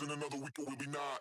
Another week or will be not.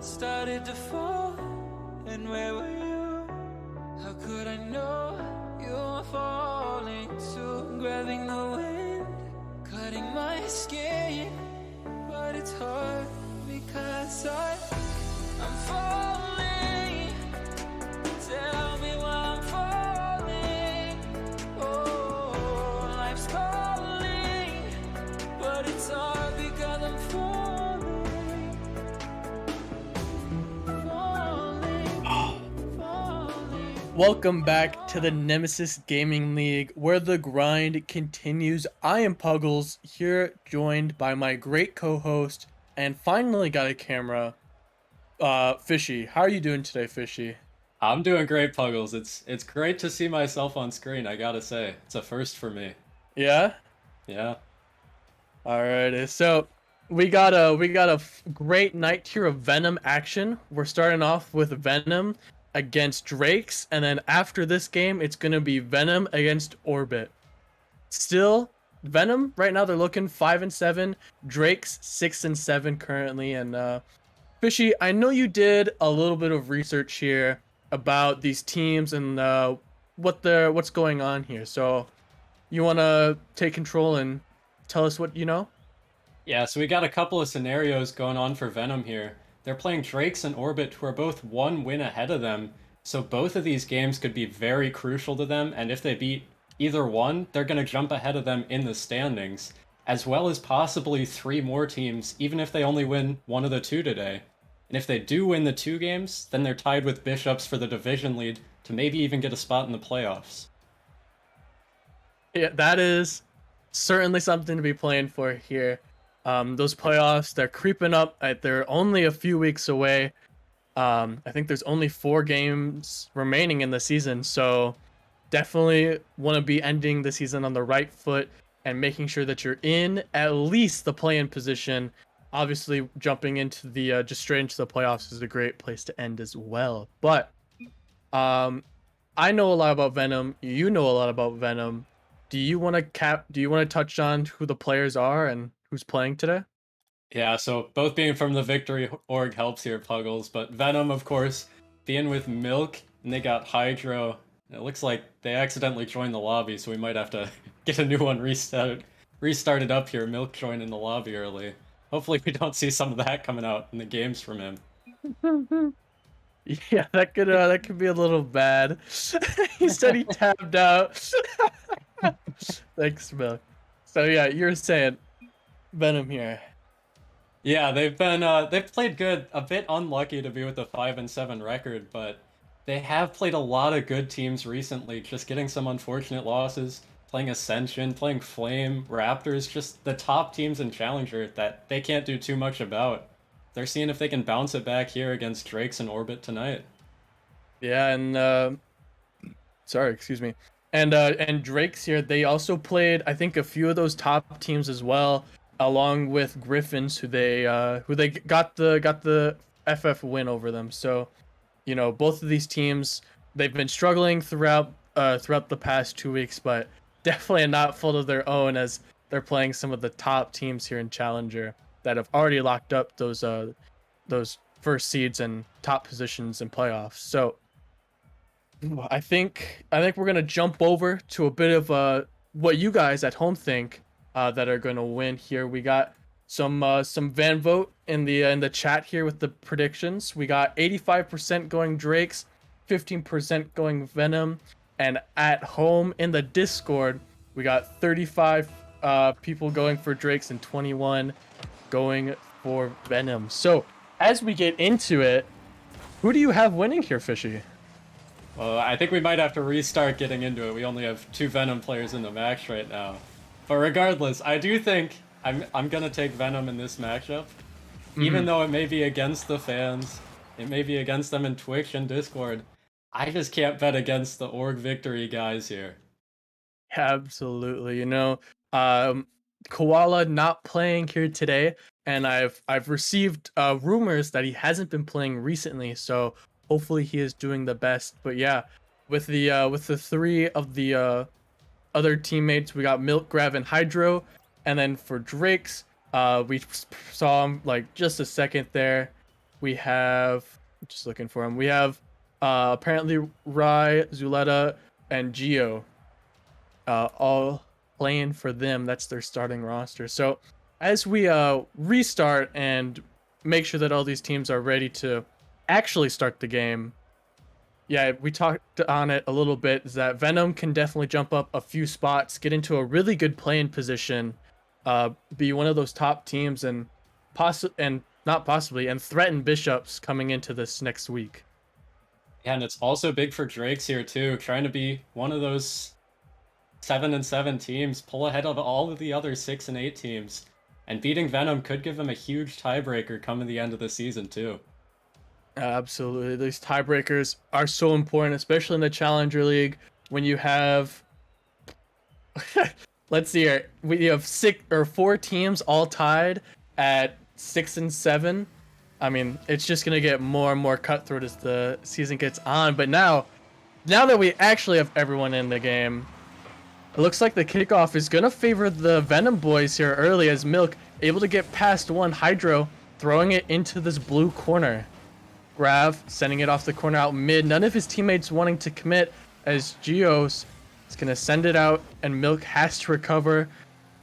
Started to fall, and where were you? How could I know you were falling too? Grabbing the wind, cutting my skin, but it's hard because I'm falling. Tell me why I'm falling. Oh, life's calling, but it's hard because I'm falling. Welcome back to the Nemesis Gaming League, where the grind continues. I am Puggles, here joined by my great co-host, and finally got a camera, Fishy. How are you doing today, Fishy? I'm doing great, Puggles. It's great to see myself on screen, I gotta say. It's a first for me. Yeah? Yeah. Alrighty, so we got a great night here of Venom action. We're starting off with Venom against Drakes, and then after this game, it's gonna be Venom against Orbit. Still, Venom right now they're looking 5-7. Drakes 6-7 currently, and Fishy, I know you did a little bit of research here about these teams and what's going on here. So you want to take control and tell us what you know? Yeah, so we got a couple of scenarios going on for Venom here. They're playing Drakes and Orbit, who are both one win ahead of them. So both of these games could be very crucial to them, and if they beat either one, they're going to jump ahead of them in the standings, as well as possibly three more teams, even if they only win one of the two today. And if they do win the two games, then they're tied with Bishops for the division lead to maybe even get a spot in the playoffs. Yeah, that is certainly something to be playing for here. Those playoffs, they're creeping up. They're only a few weeks away. I think there's only 4 games remaining in the season, so definitely want to be ending the season on the right foot and making sure that you're in at least the play-in position. Obviously, jumping into the just straight into the playoffs is a great place to end as well. But um, I know a lot about Venom. You know a lot about Venom. Do you want to touch on who the players are and who's playing today? Yeah, so both being from the Victory org helps here, Puggles. But Venom, of course, being with Milk, and they got Hydro. It looks like they accidentally joined the lobby, so we might have to get a new one restarted up here. Milk joined in the lobby early. Hopefully, we don't see some of that coming out in the games from him. Yeah, that could be a little bad. He said he tapped out. Thanks, Milk. So yeah, you're saying Venom here. Yeah, they've played good. A bit unlucky to be with the 5-7 record, but they have played a lot of good teams recently. Just getting some unfortunate losses, playing Ascension, playing Flame, Raptors, just the top teams in Challenger that they can't do too much about. They're seeing if they can bounce it back here against Drakes and Orbit tonight. Yeah, and sorry, excuse me. And Drake's here. They also played, I think, a few of those top teams as well, along with Griffins, who they got the FF win over them. So, both of these teams, they've been struggling throughout the past 2 weeks, but definitely not fault of their own, as they're playing some of the top teams here in Challenger that have already locked up those first seeds and top positions in playoffs. So I think we're gonna jump over to a bit of what you guys at home think that are gonna win here. We got some van vote in the chat here with the predictions. We got 85% going Drakes, 15% going Venom, and at home in the Discord we got 35 people going for Drakes and 21 going for Venom. So as we get into it, who do you have winning here, Fishy? Well, I think we might have to restart getting into it. We only have 2 Venom players in the match right now. But regardless, I do think I'm gonna take Venom in this matchup. Even though it may be against the fans, it may be against them in Twitch and Discord. I just can't bet against the org victory guys here. Absolutely. Koala not playing here today, and I've received rumors that he hasn't been playing recently, so hopefully he is doing the best. But yeah, with the 3 of the other teammates, we got Milk, Grav, and Hydro, and then for Drake's, we saw him like just a second there. We have just looking for him. We have apparently Rai, Zuleta, and Geo all playing for them. That's their starting roster. So as we restart and make sure that all these teams are ready to actually start the game, yeah, we talked on it a little bit, is that Venom can definitely jump up a few spots, get into a really good playing position, be one of those top teams, and threaten Bishops coming into this next week. Yeah, and it's also big for Drakes here too, trying to be one of those 7-7 teams, pull ahead of all of the other 6-8 teams, and beating Venom could give them a huge tiebreaker coming the end of the season too. Absolutely, these tiebreakers are so important, especially in the Challenger League when you have. Let's see here. We have 4 teams all tied at 6-7. I mean, it's just gonna get more and more cutthroat as the season gets on. But now that we actually have everyone in the game, it looks like the kickoff is gonna favor the Venom boys here early, as Milk able to get past one Hydro throwing it into this blue corner. Grav sending it off the corner out mid. None of his teammates wanting to commit as Geos is going to send it out and Milk has to recover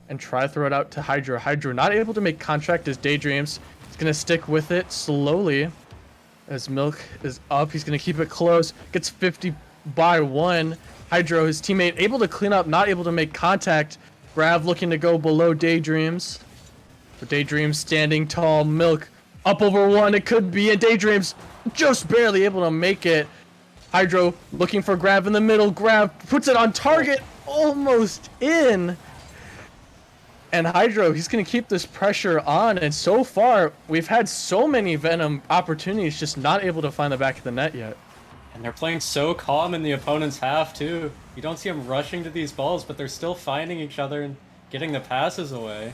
and try to throw it out to Hydro. Hydro not able to make contact as Daydreams. He's going to stick with it slowly as Milk is up. He's going to keep it close. Gets 50 by 1. Hydro, his teammate, able to clean up, not able to make contact. Grav looking to go below Daydreams. But Daydreams standing tall. Milk up over 1. It could be. And Daydreams just barely able to make it. Hydro looking for Grav in the middle. Grav puts it on target. Almost in. And Hydro, he's going to keep this pressure on. And so far, we've had so many Venom opportunities, just not able to find the back of the net yet. And they're playing so calm in the opponent's half, too. You don't see them rushing to these balls, but they're still finding each other and getting the passes away.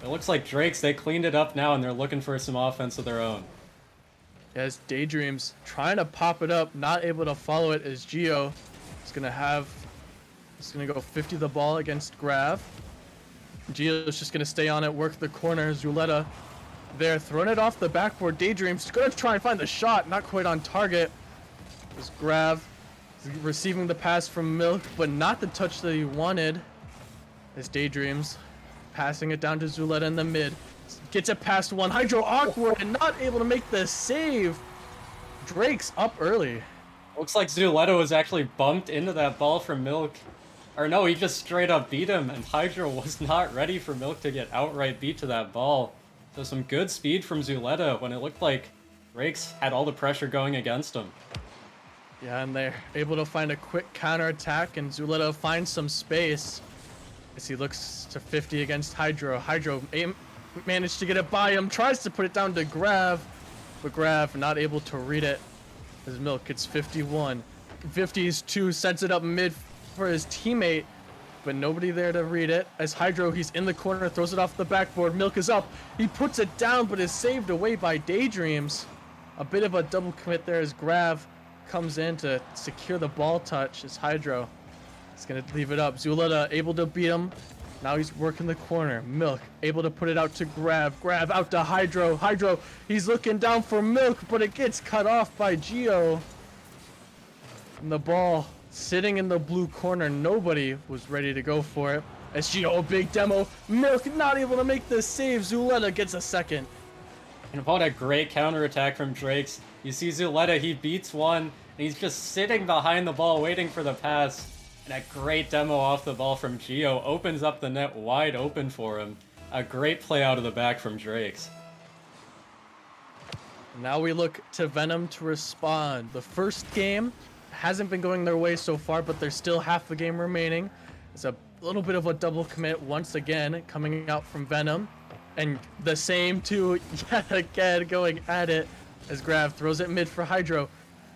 It looks like Drakes, they cleaned it up now, and they're looking for some offense of their own. As Daydreams trying to pop it up, not able to follow it as Geo is going to go 50 the ball against Grav. Geo's just going to stay on it, work the corner. Zuleta there, throwing it off the backboard. Daydreams going to try and find the shot, not quite on target. As Grav receiving the pass from Milk, but not the touch that he wanted. As Daydreams passing it down to Zuleta in the mid. Gets it past 1. Hydro awkward and not able to make the save. Drake's up early. Looks like Zuleta was actually bumped into that ball from Milk. Or no, he just straight up beat him, and Hydro was not ready for Milk to get outright beat to that ball. So some good speed from Zuleta when it looked like Drakes had all the pressure going against him. Yeah, and they're able to find a quick counterattack, and Zuleta finds some space as he looks to 50 against Hydro. Hydro managed to get it by him, tries to put it down to Grav, but Grav not able to read it as Milk gets 51. 50's 2, sets it up mid for his teammate, but nobody there to read it. As Hydro, he's in the corner, throws it off the backboard. Milk is up. He puts it down, but is saved away by Daydreams. A bit of a double commit there as Grav comes in to secure the ball touch as Hydro is going to leave it up. Zuleta able to beat him. Now he's working the corner. Milk able to put it out to Grav. Grav out to Hydro. Hydro, he's looking down for Milk, but it gets cut off by Geo. And the ball sitting in the blue corner. Nobody was ready to go for it. As Geo, a big demo. Milk not able to make the save. Zuleta gets a second. And what a great counterattack from Drakes. You see Zuleta, he beats one, and he's just sitting behind the ball waiting for the pass. And a great demo off the ball from Geo opens up the net wide open for him. A great play out of the back from Drakes. Now we look to Venom to respond. The first game hasn't been going their way so far, but there's still half the game remaining. It's a little bit of a double commit once again coming out from Venom. And the same two yet again going at it as Grav throws it mid for Hydro.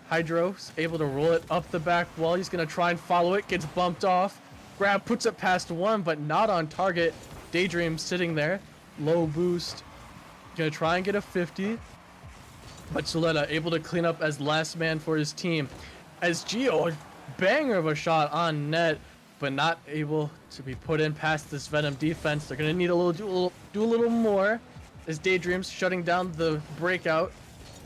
Hydro's able to roll it up the back wall. He's going to try and follow it. Gets bumped off. Grav puts it past 1, but not on target. Daydream sitting there. Low boost. Going to try and get a 50. But Zuleta able to clean up as last man for his team. As Geo, a banger of a shot on net, but not able to be put in past this Venom defense. They're going to need do a little more. As Daydreams shutting down the breakout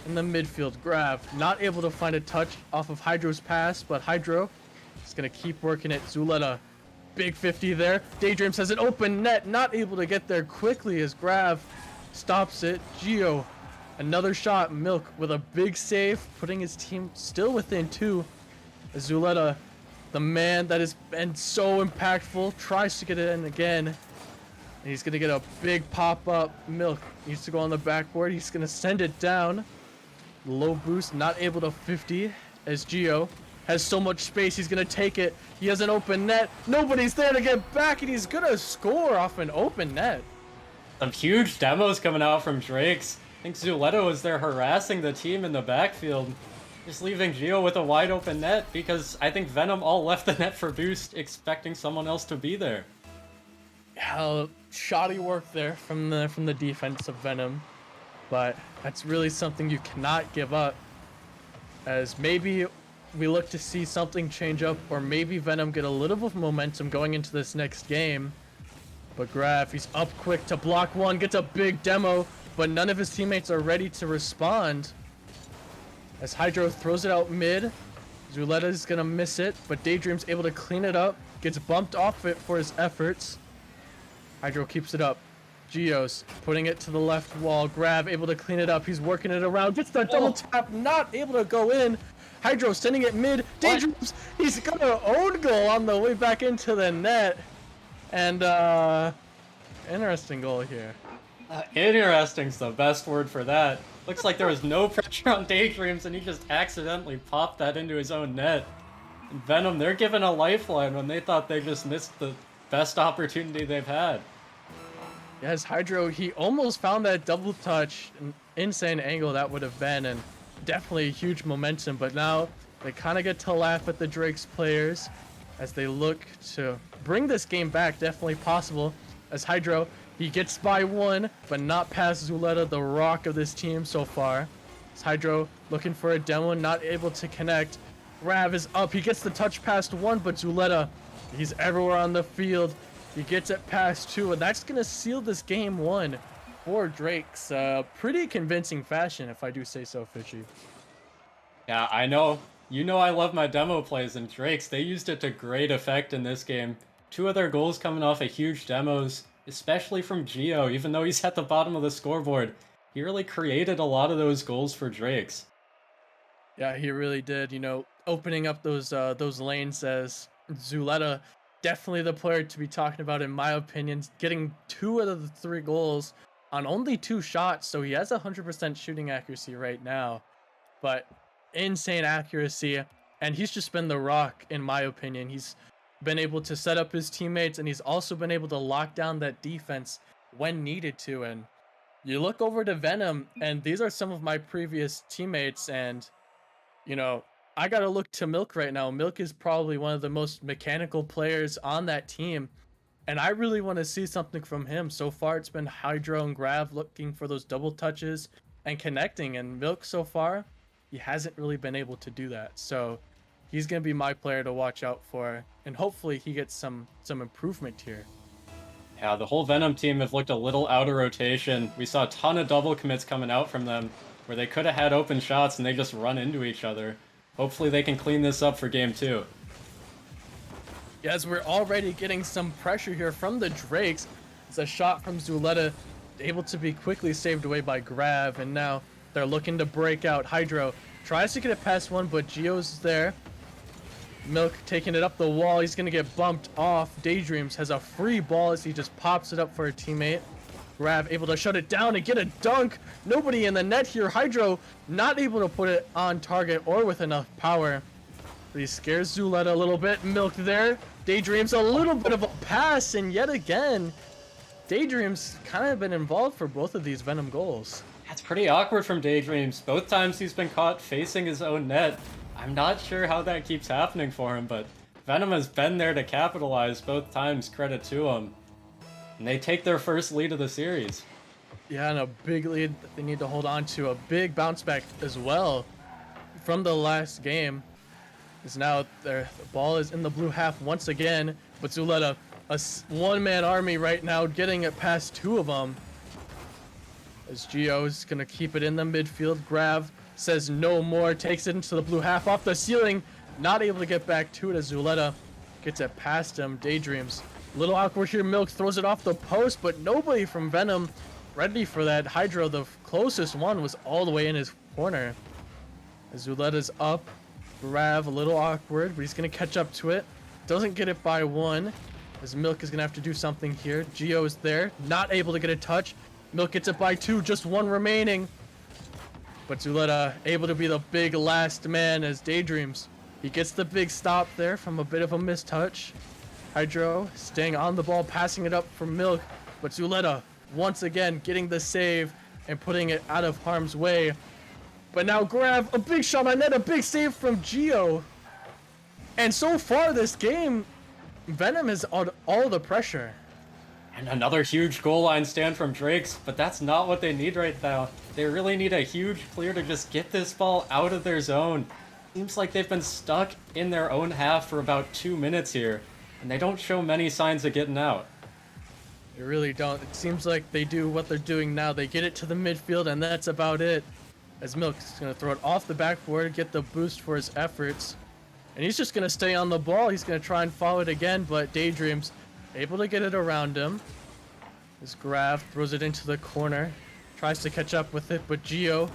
in the midfield. Grav not able to find a touch off of Hydro's pass, but Hydro is going to keep working it. Zuleta, big 50 there. Daydreams has an open net, not able to get there quickly as Grav stops it. Geo, another shot. Milk with a big save, putting his team still within 2. As Zuleta, the man that has been so impactful, tries to get it in again. And he's going to get a big pop-up. Milk needs to go on the backboard. He's going to send it down. Low boost, not able to 50 as Geo has so much space. He's going to take it. He has an open net. Nobody's there to get back, and he's going to score off an open net. Some huge demos coming out from Drakes. I think Zuleta was there harassing the team in the backfield. Just leaving Geo with a wide open net because I think Venom all left the net for boost, expecting someone else to be there. Shoddy work there from the defense of Venom, but that's really something you cannot give up. As maybe we look to see something change up, or maybe Venom get a little bit of momentum going into this next game. But Grav, he's up quick to block one, gets a big demo, but none of his teammates are ready to respond. As Hydro throws it out mid, Zuleta is gonna miss it, but Daydream's able to clean it up, gets bumped off it for his efforts. Hydro keeps it up. Geos putting it to the left wall. Grab able to clean it up. He's working it around. Gets the double tap. Not able to go in. Hydro sending it mid. Daydreams. He's got an own goal on the way back into the net. And interesting goal here. Interesting's the best word for that. Looks like there was no pressure on Daydreams and he just accidentally popped that into his own net. And Venom, they're given a lifeline when they thought they just missed the best opportunity they've had. Yes, Hydro, he almost found that double touch. An insane angle that would have been, and definitely huge momentum. But now they kind of get to laugh at the Drake's players as they look to bring this game back. Definitely possible. As Hydro, he gets by one, but not past Zuleta, the rock of this team so far. As Hydro looking for a demo, not able to connect. Rav is up. He gets the touch past one, but Zuleta, he's everywhere on the field. He gets it past two, and that's going to seal this game one for Drake's. Pretty convincing fashion, if I do say so, Fishy. Yeah, I know. You know I love my demo plays, and Drake's, they used it to great effect in this game. 2 of their goals coming off of huge demos, especially from Geo, even though he's at the bottom of the scoreboard. He really created a lot of those goals for Drake's. Yeah, he really did. You know, opening up those lanes as Zuleta, definitely the player to be talking about in my opinion. Getting 2 out of the 3 goals on only 2 shots, so he has 100% shooting accuracy right now. But insane accuracy, and he's just been the rock in my opinion. He's been able to set up his teammates, and he's also been able to lock down that defense when needed to. And you look over to Venom, and these are some of my previous teammates, and you know, I gotta look to Milk right now. Milk is probably one of the most mechanical players on that team, and I really want to see something from him. So far, it's been Hydro and Grav looking for those double touches and connecting, and Milk so far, he hasn't really been able to do that. So he's gonna be my player to watch out for, and hopefully he gets some improvement here. Yeah, the whole Venom team have looked a little out of rotation. We saw a ton of double commits coming out from them, where they could have had open shots and they just run into each other. Hopefully they can clean this up for game 2. Yes, we're already getting some pressure here from the Drakes. It's a shot from Zuleta, able to be quickly saved away by Grav, and now they're looking to break out. Hydro tries to get it past one, but Geo's there. Milk taking it up the wall. He's going to get bumped off. Daydreams has a free ball as he just pops it up for a teammate. Grav able to shut it down and get a dunk. Nobody in the net here. Hydro not able to put it on target or with enough power. But he scares Zuleta a little bit. Milk there. Daydreams a little bit of a pass, and yet again, Daydreams kind of been involved for both of these Venom goals. That's pretty awkward from Daydreams. Both times he's been caught facing his own net. I'm not sure how that keeps happening for him, but Venom has been there to capitalize both times, credit to him. And they take their first lead of the series. Yeah, and a big lead that they need to hold on to. A big bounce back as well from the last game. Is now the ball is in the blue half once again, but Zuleta, a one-man army right now, getting it past 2 of them. As Geo is going to keep it in the midfield. Grav says no more, takes it into the blue half off the ceiling. Not able to get back to it as Zuleta gets it past him. Daydreams. Little awkward here. Milk throws it off the post, but nobody from Venom ready for that. Hydro, the closest one, was all the way in his corner. As Zuleta's up. Grav, a little awkward, but he's going to catch up to it. Doesn't get it by 1. As Milk is going to have to do something here. Geo is there. Not able to get a touch. Milk gets it by 2. Just 1 remaining. But Zuleta able to be the big last man as Daydreams. He gets the big stop there from a bit of a mistouch. Hydro staying on the ball, passing it up for Milk. But Zuleta once again getting the save and putting it out of harm's way. But now Grav, a big shot on net, a big save from Geo. And so far this game, Venom has all the pressure. And another huge goal line stand from Drake's, but that's not what they need right now. They really need a huge clear to just get this ball out of their zone. Seems like they've been stuck in their own half for about 2 minutes here, and they don't show many signs of getting out. They really don't. It seems like they do what they're doing now. They get it to the midfield, and that's about it. As Milk's going to throw it off the backboard, get the boost for his efforts. And he's just going to stay on the ball. He's going to try and follow it again, but Daydream's able to get it around him. As Grav throws it into the corner, tries to catch up with it, but Gio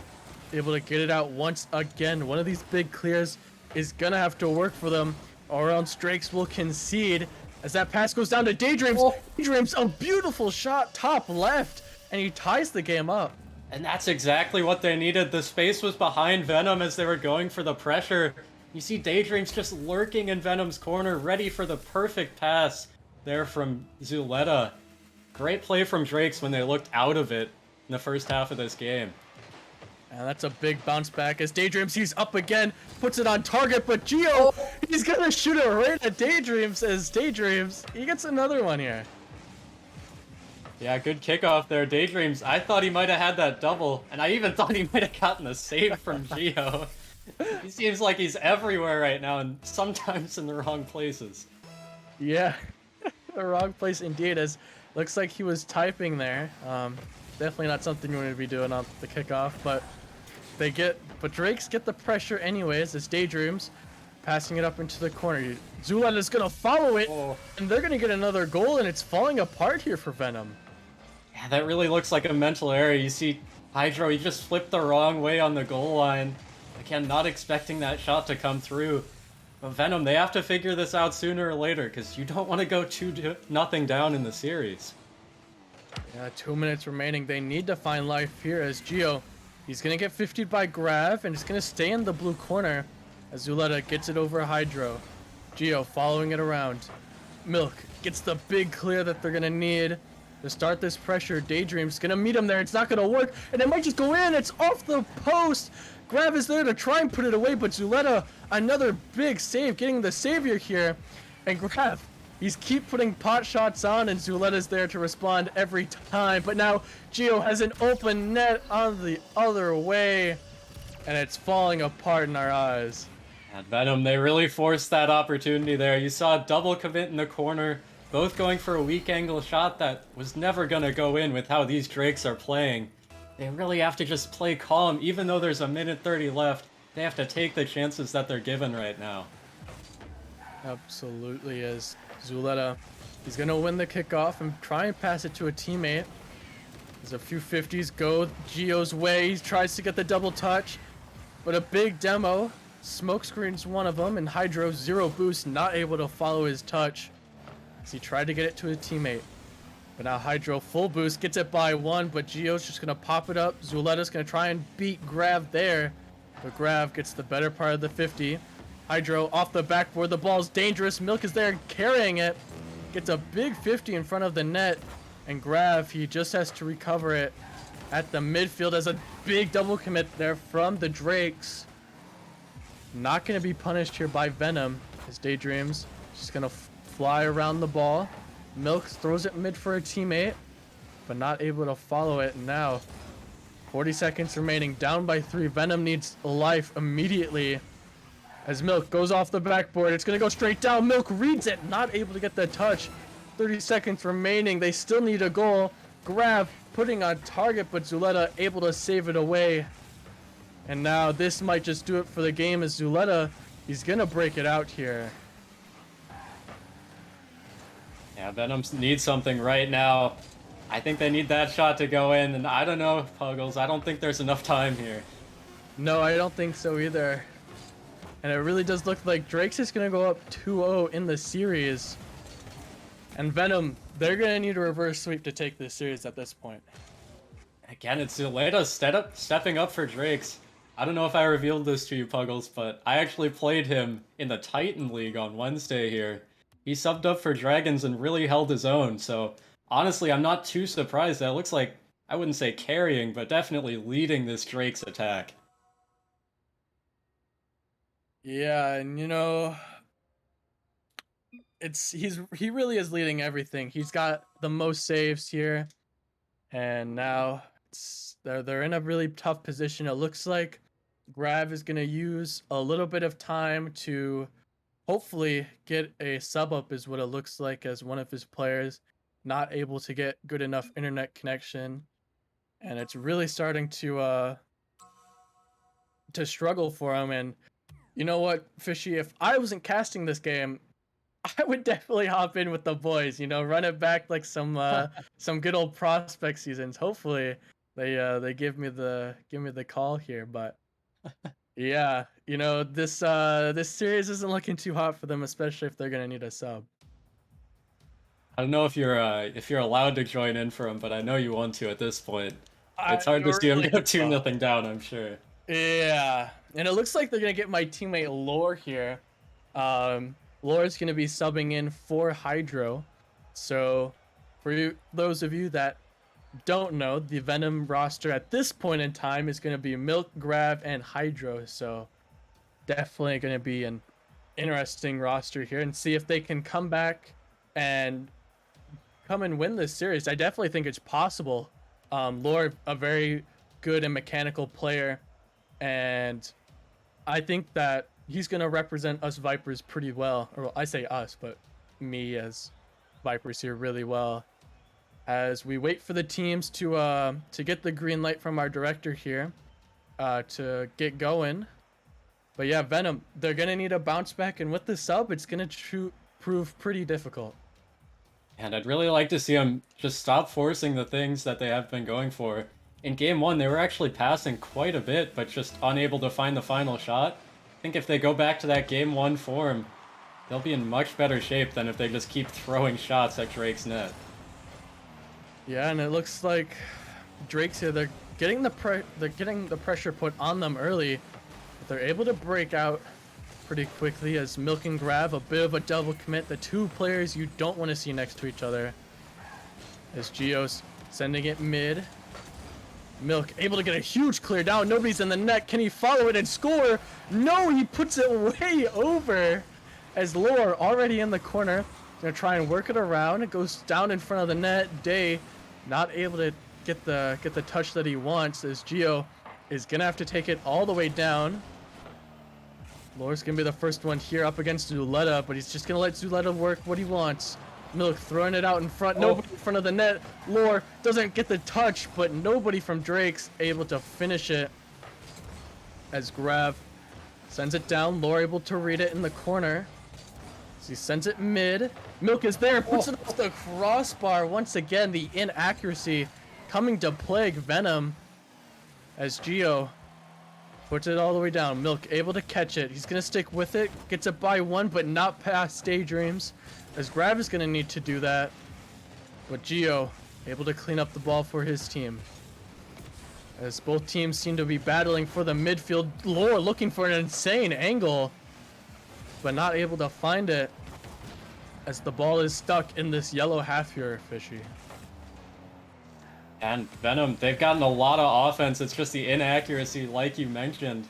able to get it out once again. One of these big clears is going to have to work for them, or else Drakes will concede. As that pass goes down to Daydreams. Oh. Daydreams, a beautiful shot, top left, and he ties the game up. And that's exactly what they needed. The space was behind Venom as they were going for the pressure. You see Daydreams just lurking in Venom's corner, ready for the perfect pass there from Zuleta. Great play from Drakes when they looked out of it in the first half of this game. And that's a big bounce back as Daydreams, he's up again, puts it on target, but Gio, he's gonna shoot it right at Daydreams as Daydreams, he gets another one here. Yeah, good kickoff there. Daydreams, I thought he might have had that double, and I even thought he might have gotten a save from Gio. He seems like he's everywhere right now, and sometimes in the wrong places. Yeah, the wrong place indeed, as looks like he was typing there. Definitely not something you want to be doing on the kickoff, but Drakes get the pressure anyways as Daydreams passing it up into the corner. Zuleta's gonna follow it, and they're gonna get another goal, and it's falling apart here for Venom. Yeah, that really looks like a mental error. You see Hydro, he just flipped the wrong way on the goal line. Again, not expecting that shot to come through. But Venom, they have to figure this out sooner or later, because you don't want to go 2-0 down in the series. Yeah, 2 minutes remaining. They need to find life here as Gio, he's gonna get 50'd by Grav, and it's gonna stay in the blue corner as Zuleta gets it over Hydro. Gio following it around. Milk gets the big clear that they're gonna need to start this pressure. Daydream's gonna meet him there. It's not gonna work, and it might just go in. It's off the post. Grav is there to try and put it away, but Zuleta, another big save, getting the savior here. And Grav, he's keep putting pot shots on, and Zuleta's there to respond every time. But now Gio has an open net on the other way, and it's falling apart in our eyes. And Venom, they really forced that opportunity there. You saw a double commit in the corner, both going for a weak angle shot that was never going to go in with how these Drakes are playing. They really have to just play calm. Even though there's a minute 30 left, they have to take the chances that they're given right now. Absolutely is. Zuleta, he's going to win the kickoff and try and pass it to a teammate. There's a few 50s go Gio's way. He tries to get the double touch, but a big demo smoke screens one of them, and Hydro, zero boost, not able to follow his touch as he tried to get it to his teammate. But now Hydro full boost, gets it by one, but Gio's just gonna pop it up. Zuleta's gonna try and beat Grav there, but Grav gets the better part of the 50. Hydro off the backboard, the ball's dangerous. Milk is there carrying it, gets a big 50 in front of the net, and Grav, he just has to recover it at the midfield as a big double commit there from the Drakes. Not gonna be punished here by Venom. His Daydreams just gonna fly around the ball. Milk throws it mid for a teammate, but not able to follow it. Now, 40 seconds remaining, down by 3. Venom needs life immediately. As Milk goes off the backboard, it's gonna go straight down. Milk reads it, not able to get the touch. 30 seconds remaining, they still need a goal. Grav putting on target, but Zuleta able to save it away. And now this might just do it for the game as Zuleta, he's gonna break it out here. Yeah, Venom needs something right now. I think they need that shot to go in, and I don't know, Puggles, I don't think there's enough time here. No, I don't think so either. And it really does look like Drake's is gonna go up 2-0 in the series. And Venom, they're gonna need a reverse sweep to take this series at this point. Again, it's Zuleta stepping up for Drakes. I don't know if I revealed this to you, Puggles, but I actually played him in the Titan League on Wednesday here. He subbed up for Dragons and really held his own, so honestly, I'm not too surprised. That looks like, I wouldn't say carrying, but definitely leading this Drake's attack. Yeah, and you know, he really is leading everything. He's got the most saves here, and now they're in a really tough position. It looks like Grav is gonna use a little bit of time to hopefully get a sub up, is what it looks like, as one of his players not able to get good enough internet connection, and it's really starting to struggle for him. And you know what, Fishy, if I wasn't casting this game, I would definitely hop in with the boys, you know, run it back like some good old prospect seasons. Hopefully they give me the call here, but yeah, you know, this series isn't looking too hot for them, especially if they're gonna need a sub. I don't know if you're allowed to join in for him, but I know you want to at this point. I It's hard to see him really go hope 2-0 down, I'm sure. Yeah, and it looks like they're gonna get my teammate Lore here. Lore's gonna be subbing in for Hydro. So, those of you that don't know, the Venom roster at this point in time is gonna be Milk, Grav, and Hydro. So, definitely gonna be an interesting roster here, and see if they can come back and come and win this series. I definitely think it's possible. Lore, a very good and mechanical player, and I think that he's gonna represent us Vipers pretty well. Or well, I say us, but me as Vipers here really well. As we wait for the teams to get the green light from our director here, to get going. But yeah, Venom, they're gonna need a bounce back, and with the sub, it's gonna prove pretty difficult. And I'd really like to see them just stop forcing the things that they have been going for. In game one, they were actually passing quite a bit, but just unable to find the final shot. I think if they go back to that game one form, they'll be in much better shape than if they just keep throwing shots at Drake's net. Yeah, and it looks like Drake's here. They're getting the pressure put on them early, but they're able to break out pretty quickly as Milk and Grav, a bit of a double commit. The two players you don't want to see next to each other. As Geo's sending it mid. Milk able to get a huge clear down. Nobody's in the net. Can he follow it and score? No, he puts it way over. As Lore already in the corner. Gonna try and work it around. It goes down in front of the net. Day not able to get the touch that he wants, as Geo is gonna have to take it all the way down. Lore's gonna be the first one here up against Zuleta, but he's just gonna let Zuleta work what he wants. Milk throwing it out in front, nobody in front of the net. Lore doesn't get the touch, but nobody from Drake's able to finish it. As Grav sends it down, Lore able to read it in the corner. So he sends it mid. Milk is there, puts it off the crossbar. Once again, the inaccuracy coming to plague Venom. As Geo puts it all the way down. Milk able to catch it. He's going to stick with it. Gets it by one, but not past Daydreams. As Grav is going to need to do that. But Geo able to clean up the ball for his team. As both teams seem to be battling for the midfield. Lore looking for an insane angle, but not able to find it. As the ball is stuck in this yellow half here, Fishy. And Venom, they've gotten a lot of offense. It's just the inaccuracy, like you mentioned.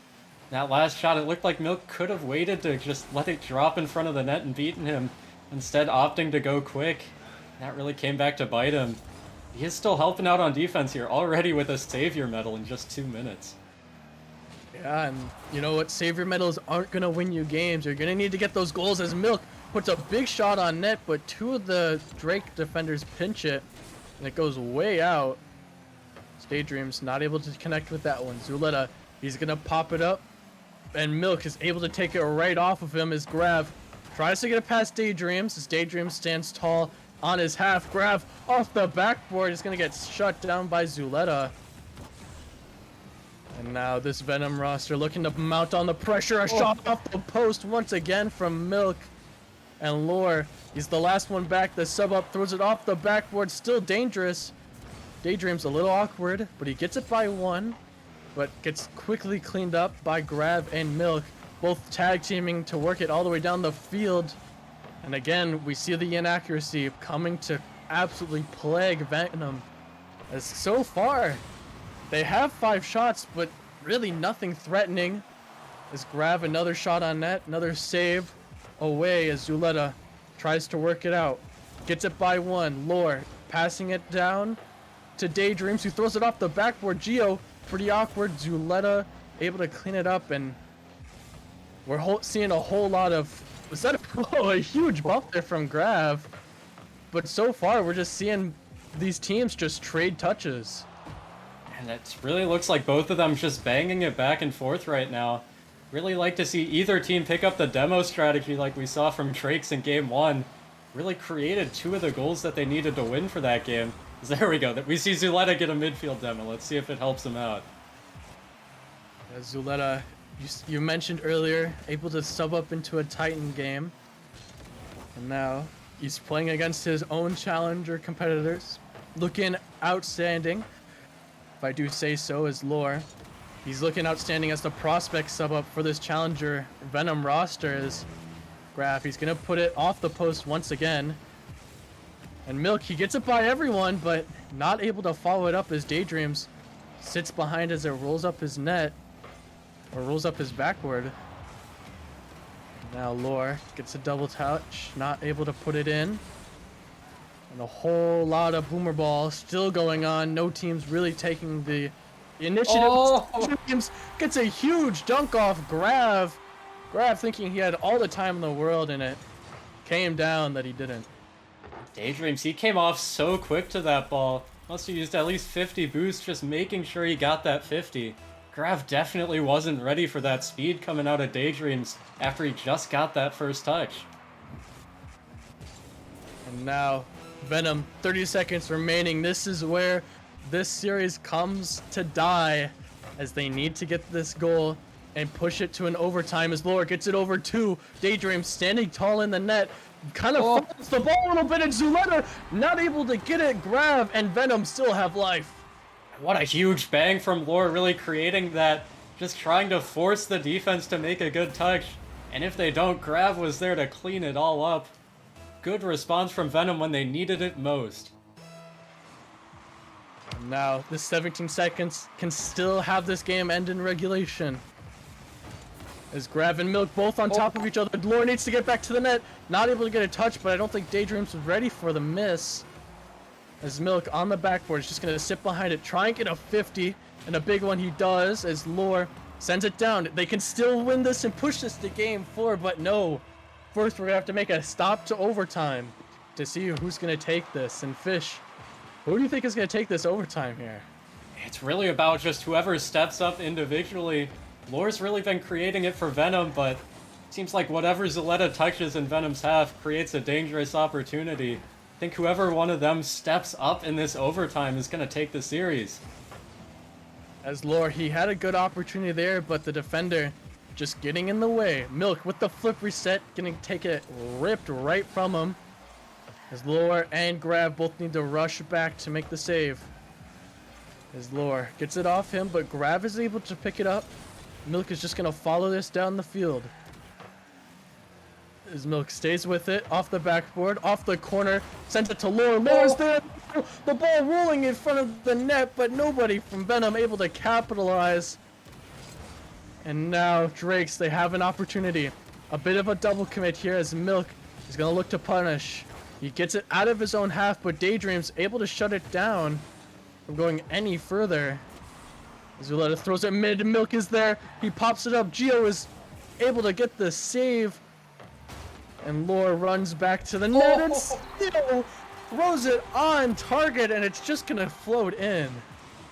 That last shot, it looked like Milk could have waited to just let it drop in front of the net and beaten him. Instead, opting to go quick. That really came back to bite him. He is still helping out on defense here, already with a Savior medal in just 2 minutes. Yeah, and you know what? Savior medals aren't going to win you games. You're going to need to get those goals, as Milk puts a big shot on net, but two of the Drake defenders pinch it, and it goes way out. Daydream's not able to connect with that one. Zuleta, he's going to pop it up, and Milk is able to take it right off of him as Grav tries to get it past Daydreams, as Daydream stands tall on his half. Grav off the backboard is going to get shut down by Zuleta. And now this Venom roster looking to mount on the pressure. A shot off the post once again from Milk. And Lore, he's the last one back. The sub up throws it off the backboard. Still dangerous. Daydream's a little awkward, but he gets it by one. But gets quickly cleaned up by Grav and Milk. Both tag teaming to work it all the way down the field. And again, we see the inaccuracy coming to absolutely plague Venom. As so far, they have 5 shots, but really nothing threatening. As Grav, another shot on net, another save away as Zuleta tries to work it out. Gets it by one. Lore passing it down to Daydreams, who throws it off the backboard. Geo, pretty awkward. Zuleta able to clean it up, and we're seeing a whole lot of... Was that a huge bump there from Grav? but so far we're just seeing these teams just trade touches. And it really looks like both of them just banging it back and forth right now. Really like to see either team pick up the demo strategy like we saw from Drakes in game 1. Really created 2 of the goals that they needed to win for that game. There we go. We see Zuleta get a midfield demo. Let's see if it helps him out. Zuleta, you mentioned earlier, able to sub up into a Titan game. And now he's playing against his own challenger competitors. Looking outstanding, if I do say so, as Lore. He's looking outstanding as the prospect sub up for this challenger Venom roster is Graf. He's going to put it off the post once again. And Milk, he gets it by everyone, but not able to follow it up as Daydreams sits behind as it rolls up his net. Or rolls up his backboard. Now Lore gets a double touch, not able to put it in. And a whole lot of boomer ball still going on. No team's really taking the initiative. Oh! Teams gets a huge dunk off Grav. Grav thinking he had all the time in the world, and it came down that he didn't. Daydreams, he came off so quick to that ball. Must have used at least 50 boosts just making sure he got that 50. Grav definitely wasn't ready for that speed coming out of Daydreams after he just got that first touch. And now, Venom, 30 seconds remaining. This is where this series comes to die, as they need to get this goal and push it to an overtime as Lore gets it over to Daydream, standing tall in the net. Kind of follows the ball a little bit, and Zuleta not able to get it. Grav and Venom still have life. What a huge bang from Lore, really creating that, just trying to force the defense to make a good touch. And if they don't, Grav was there to clean it all up. Good response from Venom when they needed it most. Now, this 17 seconds can still have this game end in regulation. As Grav and Milk both on top of each other. Lore needs to get back to the net. Not able to get a touch, but I don't think Daydreams was ready for the miss. As Milk on the backboard is just going to sit behind it, try and get a 50, and a big one he does as Lore sends it down. They can still win this and push this to game 4, but no. First, we're going to have to make a stop to overtime to see who's going to take this. And Fish, who do you think is going to take this overtime here? It's really about just whoever steps up individually. Lore's really been creating it for Venom, but it seems like whatever Zuleta touches in Venom's half creates a dangerous opportunity. I think whoever one of them steps up in this overtime is going to take the series. As Lore, he had a good opportunity there, but the defender just getting in the way. Milk with the flip reset, gonna take it ripped right from him. As Lore and Grav both need to rush back to make the save. As Lore gets it off him, but Grav is able to pick it up. Milk is just gonna follow this down the field. As Milk stays with it, off the backboard, off the corner, sends it to Lore. Lore's there! The ball rolling in front of the net, but nobody from Venom able to capitalize. And now Drakes, they have an opportunity. A bit of a double commit here as Milk is going to look to punish. He gets it out of his own half, but Daydream's able to shut it down from going any further. Zuleta throws it mid, Milk is there. He pops it up. Geo is able to get the save. And Lore runs back to the net and still throws it on target, and it's just going to float in.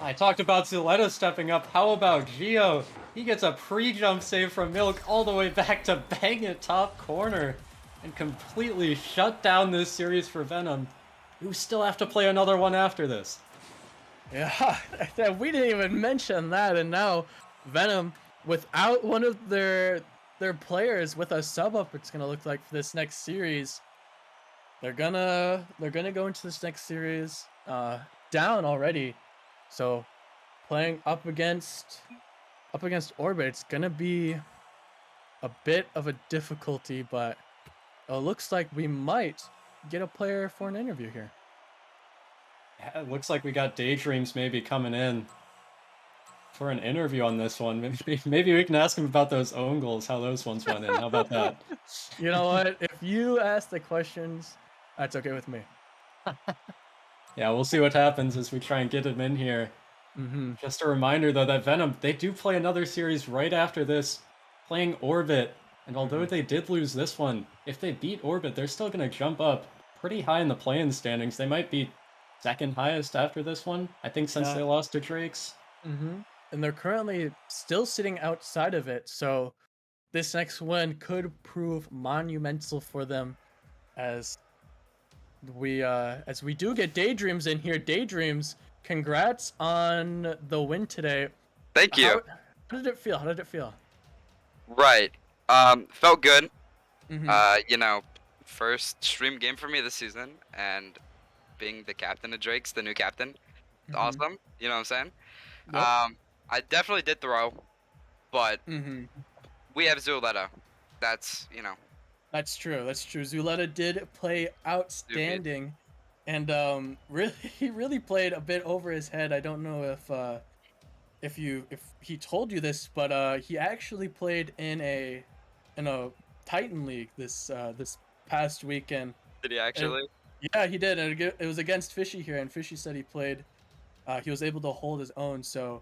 I talked about Zuleta stepping up. How about Geo? He gets a pre-jump save from Milk all the way back to bang it top corner and completely shut down this series for Venom, who still have to play another one after this. Yeah, we didn't even mention that, and now Venom, without one of their players with a sub up, it's gonna look like for this next series. They're gonna go into this next series down already, so playing up against Orbit, it's gonna be a bit of a difficulty, but it looks like we might get a player for an interview here. Yeah, it looks like we got Daydreams maybe coming in for an interview on this one. Maybe we can ask him about those own goals, how those ones went in. How about that? You know what? If you ask the questions, that's okay with me. Yeah, we'll see what happens as we try and get him in here. Just a reminder, though, that Venom, they do play another series right after this, playing Orbit. And although they did lose this one, if they beat Orbit, they're still going to jump up pretty high in the play-in standings. They might be second highest after this one, I think, since they lost to Drakes. And they're currently still sitting outside of it, so this next win could prove monumental for them as we do get Daydreams in here. Daydreams, congrats on the win today. Thank you. How did it feel? How did it feel? Right. Felt good. Mhm. You know, first stream game for me this season, and being the captain of Drake's, the new captain, it's Mhm. awesome. You know what I'm saying? Yep. I definitely did throw, but Mhm. we have Zuleta. That's, That's true. That's true. Zuleta did play stupid. outstanding, and really he really played a bit over his head. I don't know if he told you this, but he actually played in a Titan League this past weekend. Did he And actually? yeah, he did. And it was against Fishy here, and Fishy said he played. He was able to hold his own, so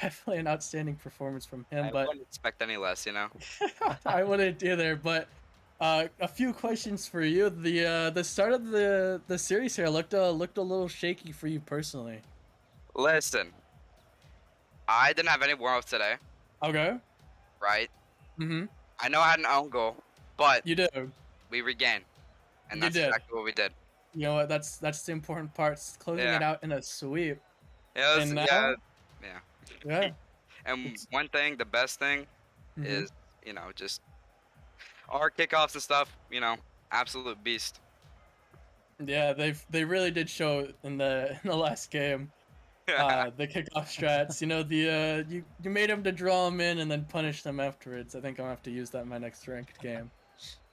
definitely an outstanding performance from him. I But wouldn't expect any less, you know? I wouldn't either. But a few questions for you. The start of the series here looked a little shaky for you personally. Listen, I didn't have any warm-ups today, Okay. right? Mm-hmm. I know I had an own goal, but You did. we regained, and You that's did. exactly what we did. You know what? That's the important part. Closing Yeah. it out in a sweep. Yeah, And yeah, now, yeah. yeah, And it's one thing, the best thing mm-hmm. is, just our kickoffs and stuff, absolute beast. Yeah, they really did show in the last game. The kickoff strats. You know, you made him to draw him in and then punish them afterwards. I think I'm gonna have to use that in my next ranked game.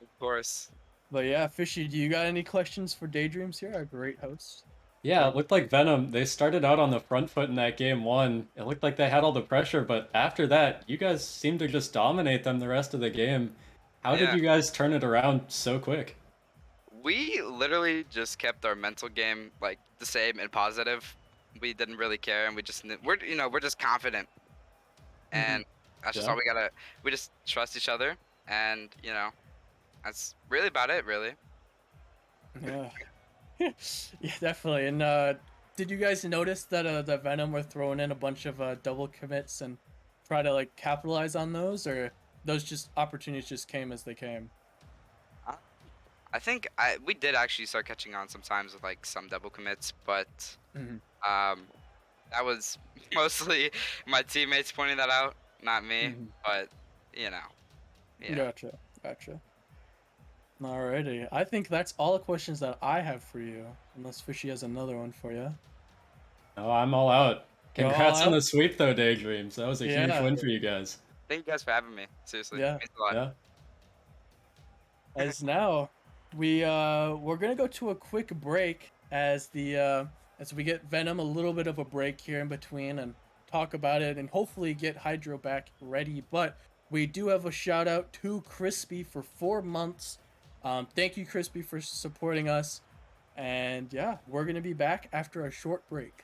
Of course. But yeah, Fishy, do you got any questions for Daydreams here? Our great host. Yeah, it looked like Venom. They started out on the front foot in that game one. It looked like they had all the pressure, but after that, you guys seemed to just dominate them the rest of the game. How did Yeah. you guys turn it around so quick? We literally just kept our mental game like the same and positive. We didn't really care, and we're just confident, Mm-hmm. and that's just Yeah. all we gotta. We just trust each other, and that's really about it, really. Yeah. Yeah, definitely. And did you guys notice that the Venom were throwing in a bunch of double commits and try to like capitalize on those, or those just opportunities just came as they came? Uh, I think we did actually start catching on sometimes with like some double commits, but Mm-hmm. um, that was mostly my teammates pointing that out, not me. Mm-hmm. But you know, yeah. Gotcha. Gotcha. Alrighty. I think that's all the questions that I have for you. Unless Fishy has another one for you. Oh, I'm all out. Go all Congrats on out? the sweep, though, Daydreams. That was a huge Yeah. win for you guys. Thank you guys for having me. Seriously, it Yeah. means a lot. Yeah. As now we're gonna go to a quick break as we get Venom a little bit of a break here in between and talk about it and hopefully get Hydro back ready. But we do have a shout out to Crispy for 4 months. Thank you, Crispy, for supporting us. And yeah, we're gonna be back after a short break.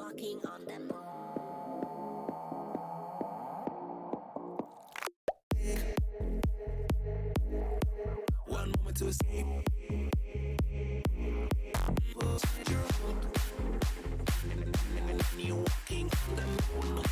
walking on the moon. One moment to escape. And you're walking on the moon.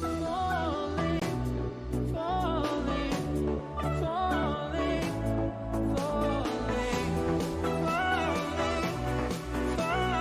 Falling, falling, falling, falling, falling,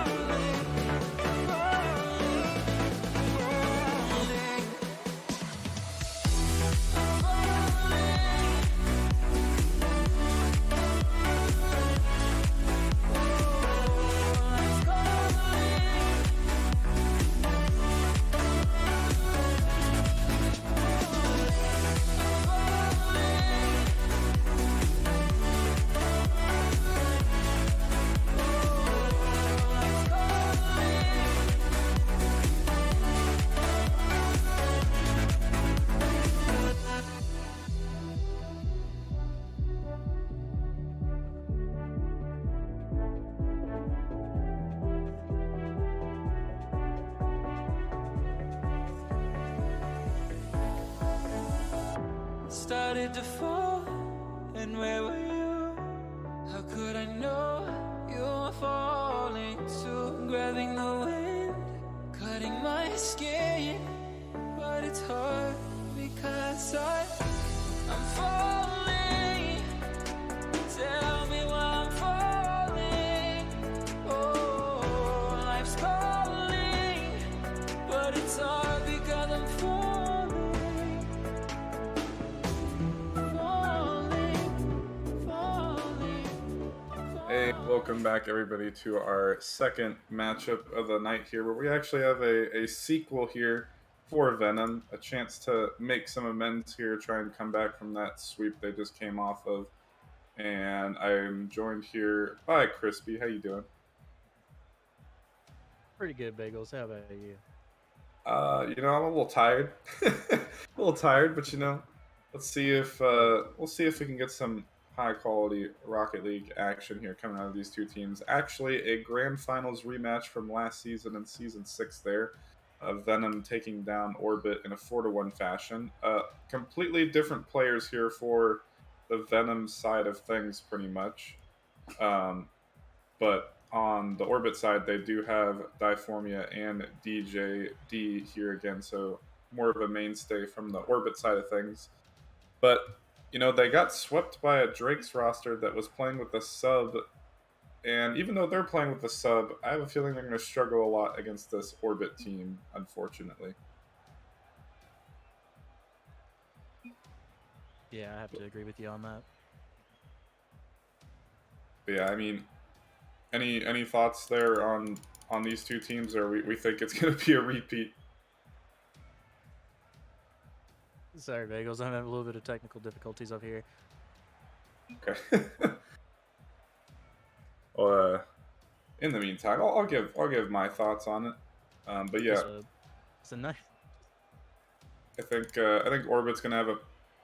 started to fall, and where were you? How could I know you were falling too? Grabbing the wind, cutting my skin, but it's hard because I'm falling. Tell me why I'm falling. Oh, life's calling, but it's hard because I'm falling. Hey, welcome back everybody to our second matchup of the night here, where we actually have a sequel here for Venom, a chance to make some amends here, try and come back from that sweep they just came off of. And I'm joined here by Crispy. How you doing? Pretty good, Bagels. How about you? I'm a little tired. A little tired, but let's see if we'll see if we can get some high quality Rocket League action here coming out of these two teams. Actually, a grand finals rematch from last season in season 6 there. Venom taking down Orbit in a 4-1 fashion. Completely different players here for the Venom side of things, pretty much. But on the Orbit side, they do have Diformia and DJ D here again, so more of a mainstay from the Orbit side of things. But, they got swept by a Drake's roster that was playing with the sub, and even though they're playing with the sub, I have a feeling they're going to struggle a lot against this Orbit team, unfortunately. Yeah, I have to agree with you on that. But yeah, I mean, any thoughts there on these two teams, or we think it's going to be a repeat? Sorry, Bagels. I'm having a little bit of technical difficulties up here. Okay. Well, in the meantime, I'll give my thoughts on it. But yeah, It's a nice. I think Orbit's gonna have a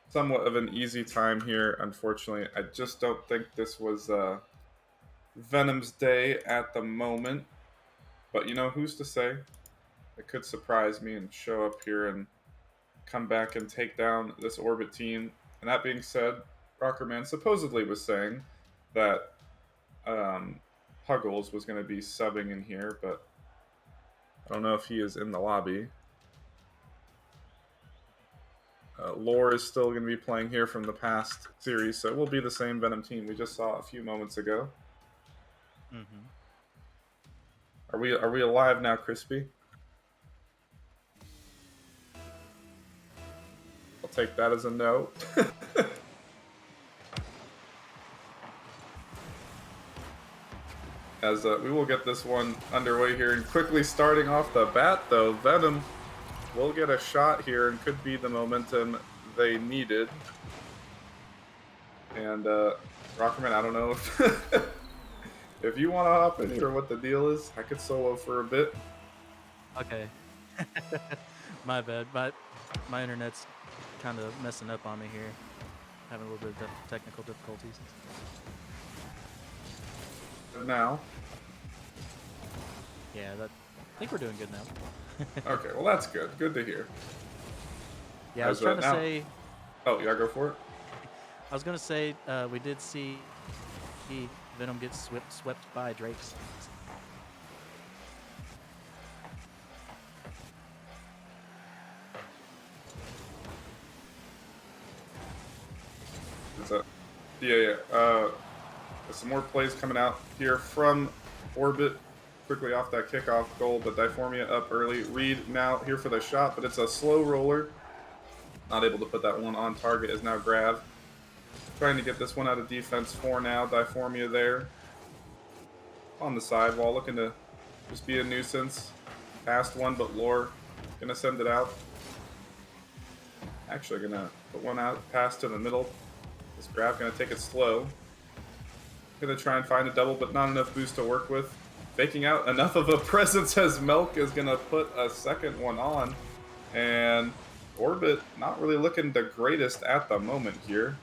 somewhat of an easy time here. Unfortunately, I just don't think this was Venom's day at the moment. But who's to say? It could surprise me and show up here and come back and take down this Orbit team. And that being said, Rockerman supposedly was saying that Puggles was going to be subbing in here, but I don't know if he is in the lobby. Lore is still going to be playing here from the past series, so it will be the same Venom team we just saw a few moments ago. Mm-hmm. Are we alive now, Crispy? I'll take that as a no. As we will get this one underway here, and quickly starting off the bat, though, Venom will get a shot here and could be the momentum they needed. And Rockerman, I don't know if if you want to hop in here, what the deal is. I could solo for a bit. Okay. My bad. My internet's kind of messing up on me here. Having a little bit of technical difficulties. Now. Yeah, I think we're doing good now. Okay, well that's good. Good to hear. Yeah, I was trying to say. Oh, yeah, go for it. I was gonna say we did see Venom get swept by Drakes. Yeah. There's some more plays coming out here from Orbit. Quickly off that kickoff goal, but Diformia up early. Reed now here for the shot, but it's a slow roller. Not able to put that one on target is now Grav. Trying to get this one out of defense for now. Diformia there. On the sidewall, looking to just be a nuisance. Past one, but Lore gonna send it out. Actually gonna put one out, pass to the middle. This Grav gonna take it slow. Gonna try and find a double, but not enough boost to work with. Faking out enough of a presence as Milk is gonna put a second one on. And Orbit not really looking the greatest at the moment here.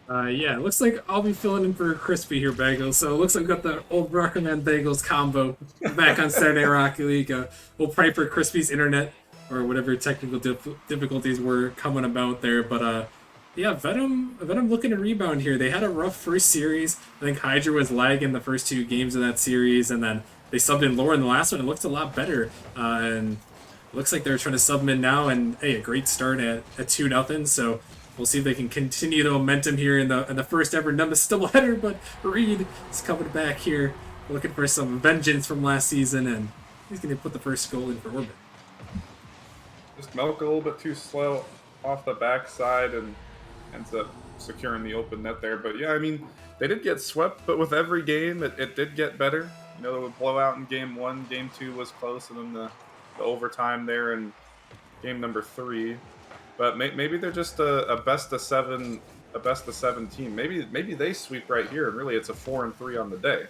Yeah, it looks like I'll be filling in for Crispy here, Bagels. So it looks like we got the old Rockerman Bagels combo back on Saturday Rocket League. We'll pray for Crispy's internet or whatever technical difficulties were coming about there. But yeah, Venom looking to rebound here. They had a rough first series. I think Hydra was lagging the first two games of that series, and then they subbed in Lore in the last one. It looks a lot better, and it looks like they're trying to sub him in now. And hey, a great start at 2-0. So we'll see if they can continue the momentum here in the first ever Nemesis doubleheader. But Reed is coming back here, looking for some vengeance from last season, and he's going to put the first goal in for Orbit. Just Milk a little bit too slow off the backside and ends up securing the open net there. But yeah, I mean, they did get swept, but with every game, it did get better. You know, there was a blowout in game 1, game 2 was close, and then the overtime there in game number 3. But maybe they're just a best of 7 team. Maybe they sweep right here, and really it's a 4-3 on the day.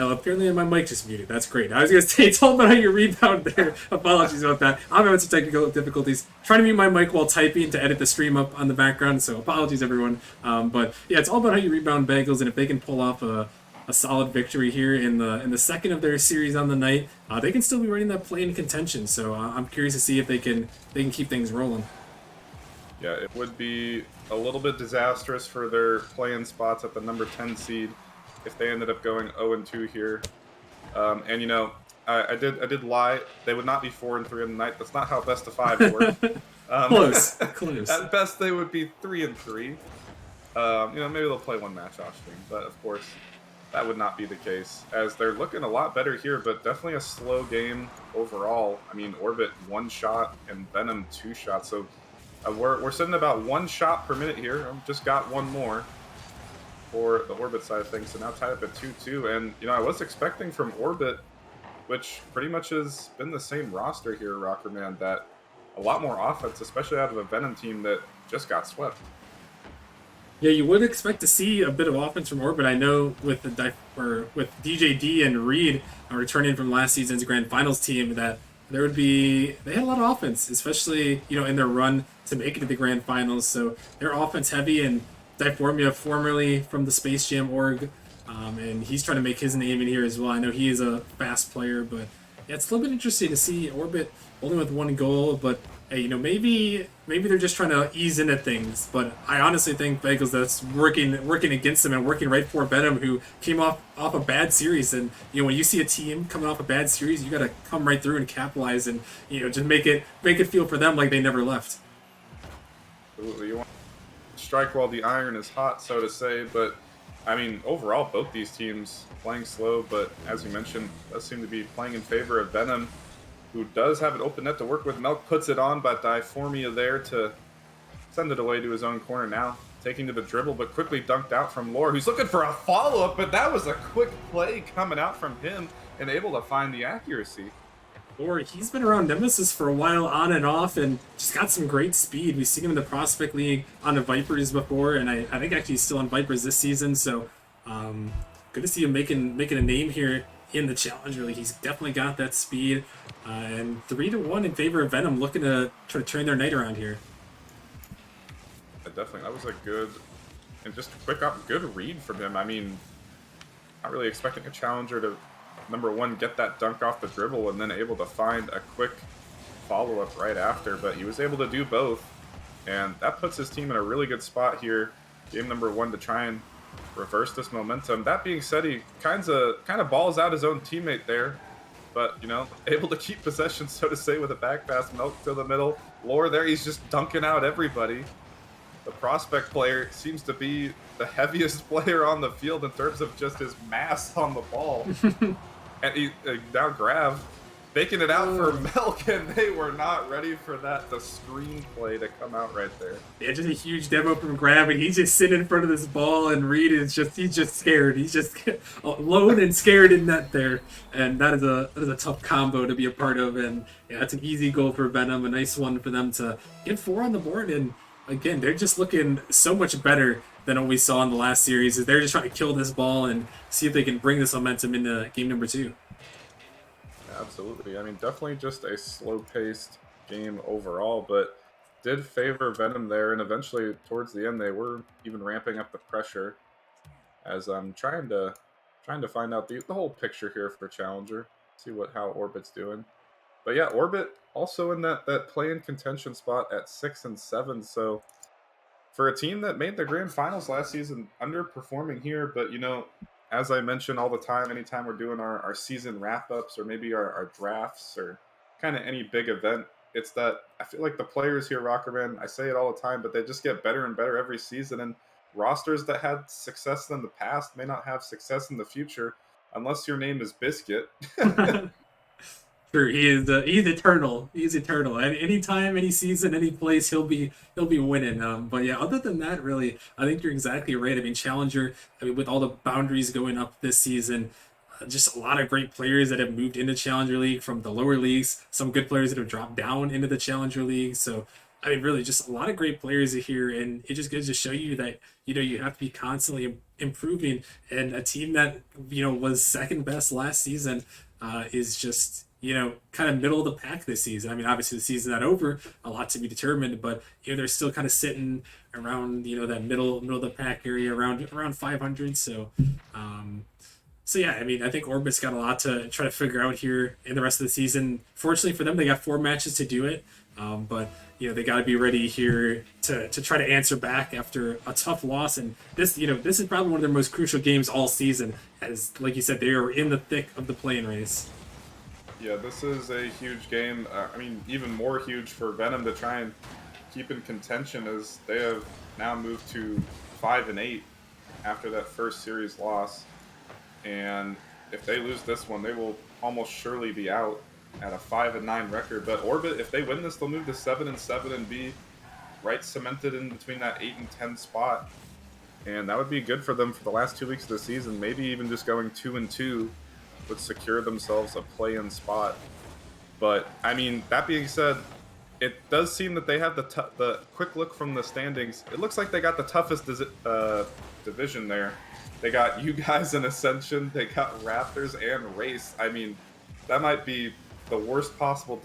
Oh, apparently my mic just muted. That's great. I was going to say, it's all about how you rebound there. Apologies about that. I'm having some technical difficulties. Trying to mute my mic while typing to edit the stream up on the background, so apologies, everyone. But yeah, it's all about how you rebound Bagels, and if they can pull off a solid victory here in the second of their series on the night, they can still be running that play in contention. So I'm curious to see if they can keep things rolling. Yeah, it would be a little bit disastrous for their play-in spots at the number 10 seed if they ended up going 0-2 here. And you know, I did lie. They would not be 4-3 on the night. That's not how best of 5 work. Close. At best, they would be 3-3. You know, maybe they'll play one match off stream, but of course, that would not be the case, as they're looking a lot better here, but definitely a slow game overall. I mean, Orbit 1 shot and Venom 2 shots, so we're sitting about 1 shot per minute here. I've just got one more for the Orbit side of things, so now tied up at 2-2. And you know, I was expecting from Orbit, which pretty much has been the same roster here, Rockerman, that a lot more offense, especially out of a Venom team that just got swept. Yeah, you would expect to see a bit of offense from Orbit. I know with with DJD and Reed returning from last season's Grand Finals team, that they had a lot of offense, especially, you know, in their run to make it to the Grand Finals. So they're offense heavy, and Diformia, formerly from the Space Jam org, and he's trying to make his name in here as well. I know he is a fast player, but yeah, it's a little bit interesting to see Orbit only with one goal, but hey, maybe they're just trying to ease into things. But I honestly think Bagels that's working against them and working right for Venom, who came off a bad series. And when you see a team coming off a bad series, you got to come right through and capitalize and just make it feel for them like they never left. Absolutely, you want to strike while the iron is hot, so to say. But I mean, overall, both these teams playing slow, but as you mentioned, does seem to be playing in favor of Venom, who does have an open net to work with. Melk puts it on, but Diformia there to send it away to his own corner now. Taking to the dribble, but quickly dunked out from Lore, who's looking for a follow-up, but that was a quick play coming out from him and able to find the accuracy. Or he's been around Nemesis for a while on and off and just got some great speed. We've seen him in the Prospect League on the Vipers before, and I think actually he's still on Vipers this season, so good to see him making a name here in the Challenger League. He's definitely got that speed. And 3-1 in favor of Venom, looking to try to turn their night around here. Definitely, that was a good and just quick up, good read from him. I mean, not really expecting a challenger to, number one, get that dunk off the dribble and then able to find a quick follow-up right after, but he was able to do both, and that puts his team in a really good spot here, game number one, to try and reverse this momentum. That being said, he kind of balls out his own teammate there, but able to keep possession, so to say, with a back pass. Melk to the middle, Lore there, he's just dunking out everybody. The Prospect player seems to be the heaviest player on the field in terms of just his mass on the ball. And he now Grav faking it out for Melk, and they were not ready for that, the screenplay to come out right there. Yeah, just a huge demo from Grav, and he's just sitting in front of this ball, and Reed is he's just scared. He's just alone and scared in net there, and that is a tough combo to be a part of. And yeah, that's an easy goal for Venom, a nice one for them to get 4 on the board. And again, they're just looking so much better than what we saw in the last series. They're just trying to kill this ball and see if they can bring this momentum into game number 2. Absolutely. I mean, definitely just a slow-paced game overall, but did favor Venom there, and eventually towards the end they were even ramping up the pressure as I'm trying to find out the whole picture here for Challenger, see how Orbit's doing. But yeah, Orbit also in that play-in contention spot at 6 and 7, so for a team that made the grand finals last season, underperforming here, but as I mention all the time, anytime we're doing our season wrap-ups or maybe our drafts or kind of any big event, it's that I feel like the players here, Rockerman, I say it all the time, but they just get better and better every season. And rosters that had success in the past may not have success in the future unless your name is Biscuit. Sure, he's eternal. He's eternal. And anytime, any season, any place, he'll be winning. But yeah, other than that, really, I think you're exactly right. I mean, Challenger, with all the boundaries going up this season, just a lot of great players that have moved into Challenger League from the lower leagues. Some good players that have dropped down into the Challenger League. So I mean, really, just a lot of great players here, and it just goes to show you that you have to be constantly improving. And a team that was second best last season is just kind of middle of the pack this season. I mean, obviously the season's not over, a lot to be determined, but they're still kind of sitting around that middle of the pack area, around 500. So yeah, I mean, I think Orbit's got a lot to try to figure out here in the rest of the season. Fortunately for them, they got 4 matches to do it, but they got to be ready here to try to answer back after a tough loss. And this is probably one of their most crucial games all season, as like you said, they are in the thick of the play-in race. Yeah, this is a huge game. I mean, even more huge for Venom to try and keep in contention, as they have now moved to 5 and 8 after that first series loss. And if they lose this one, they will almost surely be out at a 5 and 9 record. But Orbit, if they win this, they'll move to 7 and 7 and be right cemented in between that 8 and 10 spot. And that would be good for them for the last 2 weeks of the season. Maybe even just going 2 and 2 would secure themselves a play-in spot. But I mean, that being said, it does seem that they have the quick look from the standings. It looks like they got the toughest division there. They got you guys in Ascension, they got Raptors and Race. I mean, that might be the worst possible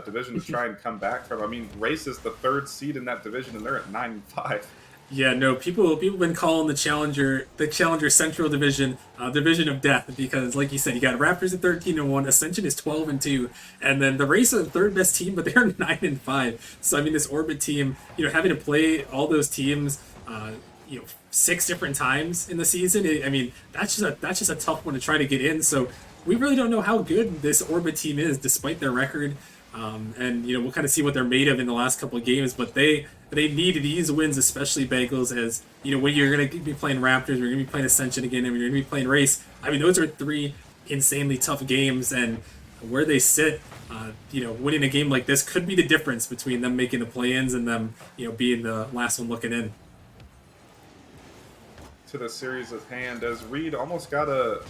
division to try and come back from. I mean, Race is the 3rd seed in that division, and they're at 9 and 5. Yeah, no, people been calling the Challenger Central Division Division of Death because, like you said, you got Raptors at 13-1, Ascension is 12-2, and then the Race are the third best team, but they're 9-5. So I mean, this Orbit team, having to play all those teams, 6 different times in the season. I mean, that's just a tough one to try to get in. So we really don't know how good this Orbit team is, despite their record. And we'll kind of see what they're made of in the last couple of games, but they need these wins, especially Bagels, as when you're going to be playing Raptors, you're going to be playing Ascension again, and you're going to be playing Race. I mean, those are 3 insanely tough games, and where they sit, winning a game like this could be the difference between them making the play-ins and them, being the last one looking in. To the series at hand, as Reed almost got a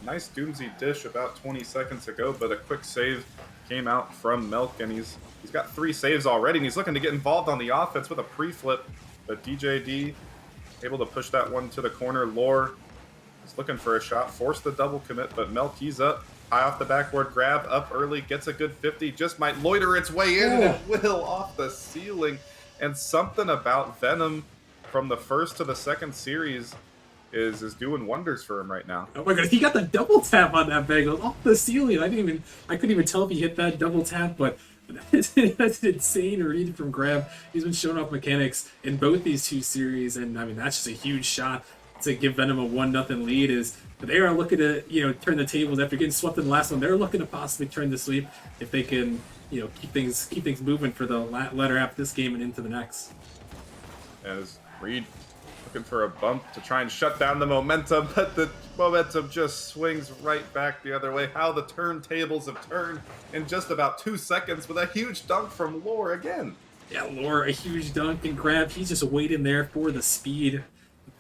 nice Doomsy dish about 20 seconds ago, but a quick save came out from Milk, and he's got 3 saves already, and he's looking to get involved on the offense with a pre-flip, but DJD able to push that one to the corner. Lore is looking for a shot, forced the double commit, but Milk, he's up, high off the backboard grab, up early, gets a good 50, just might loiter its way in, and it will off the ceiling. And something about Venom from the first to the second series is doing wonders for him right now. Oh my god, he got the double tap on that Bagel off the ceiling. I couldn't even tell if he hit that double tap, but that's an insane read from Grab. He's been showing off mechanics in both these 2 series, and I mean that's just a huge shot to give Venom a 1-0 lead. Is they are looking to turn the tables after getting swept in the last one. They're looking to possibly turn the sweep if they can keep things moving for the latter half of this game and into the next. As Reed looking for a bump to try and shut down the momentum, but the momentum just swings right back the other way. How the turntables have turned in just about 2 seconds with a huge dunk from Lore again. Yeah, Lore, a huge dunk and grab. He's just waiting there for the speed.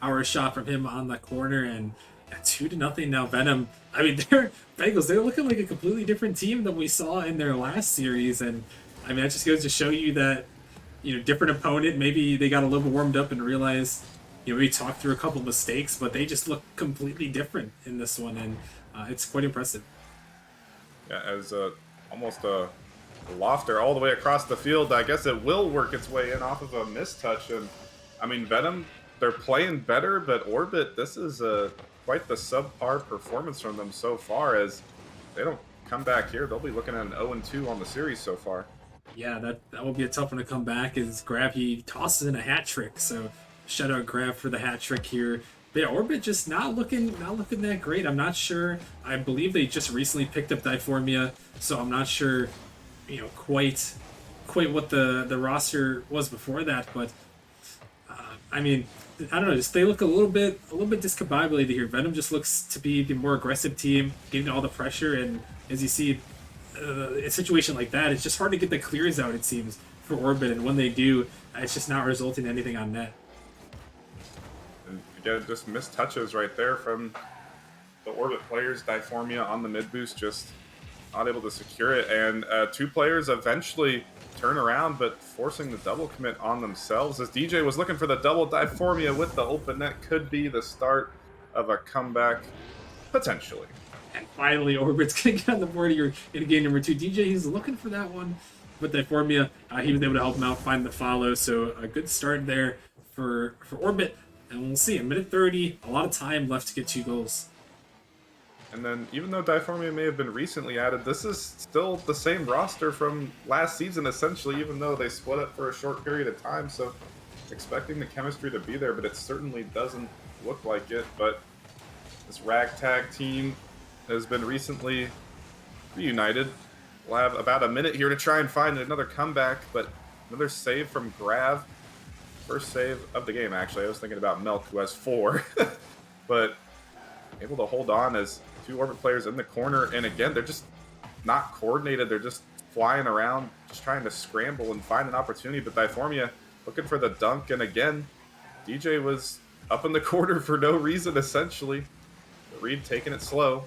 Power shot from him on the corner, and 2-0 now. Venom, I mean, they're looking like a completely different team than we saw in their last series, and I mean, that just goes to show you that, different opponent, maybe they got a little warmed up and realized, we talked through a couple of mistakes, but they just look completely different in this one, and it's quite impressive. Yeah, as almost a lofter all the way across the field. I guess it will work its way in off of a mistouch, and I mean, Venom, they're playing better, but Orbit, this is quite the subpar performance from them so far. As they don't come back here, they'll be looking at an 0-2 on the series so far. Yeah, that will be a tough one to come back. As Grab, he tosses in a hat trick, so shout out Grab for the hat trick here. But yeah, Orbit just not looking that great. I'm not sure. I believe they just recently picked up Diformia, so I'm not sure, quite what the roster was before that. But I mean, I don't know. Just they look a little bit discombobulated here. Venom just looks to be the more aggressive team, getting all the pressure, and as you see, a situation like that, it's just hard to get the clears out. It seems for Orbit, and when they do, it's just not resulting in anything on net. And again, just missed touches right there from the Orbit players. Diformia on the mid boost, just not able to secure it, and 2 players eventually turn around, but forcing the double commit on themselves. As DJ was looking for the double, Diformia with the open net could be the start of a comeback, potentially. And finally, Orbit's going to get on the board here in game number 2. DJ, he's looking for that one, but Diformia, he was able to help him out, find the follow, so a good start there for Orbit. And we'll see, a minute 30, a lot of time left to get 2 goals. And then, even though Diformia may have been recently added, this is still the same roster from last season, essentially, even though they split up for a short period of time. So, expecting the chemistry to be there, but it certainly doesn't look like it. But this ragtag team has been recently reunited. We'll have about a minute here to try and find another comeback, but another save from Grav. First save of the game, actually. I was thinking about Milk, who has 4. But able to hold on as 2 Orbit players in the corner, and again, they're just not coordinated. They're just flying around, just trying to scramble and find an opportunity. But Diformia looking for the dunk, and again, DJ was up in the corner for no reason, essentially. But Reed taking it slow.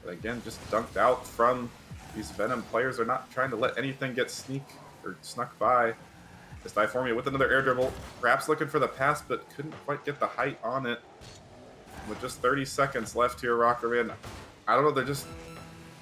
But again, just dunked out from these Venom players. They're not trying to let anything get snuck by. This Diformia with another air dribble, perhaps looking for the pass, but couldn't quite get the height on it. With just 30 seconds left here, Rockerman, I don't know,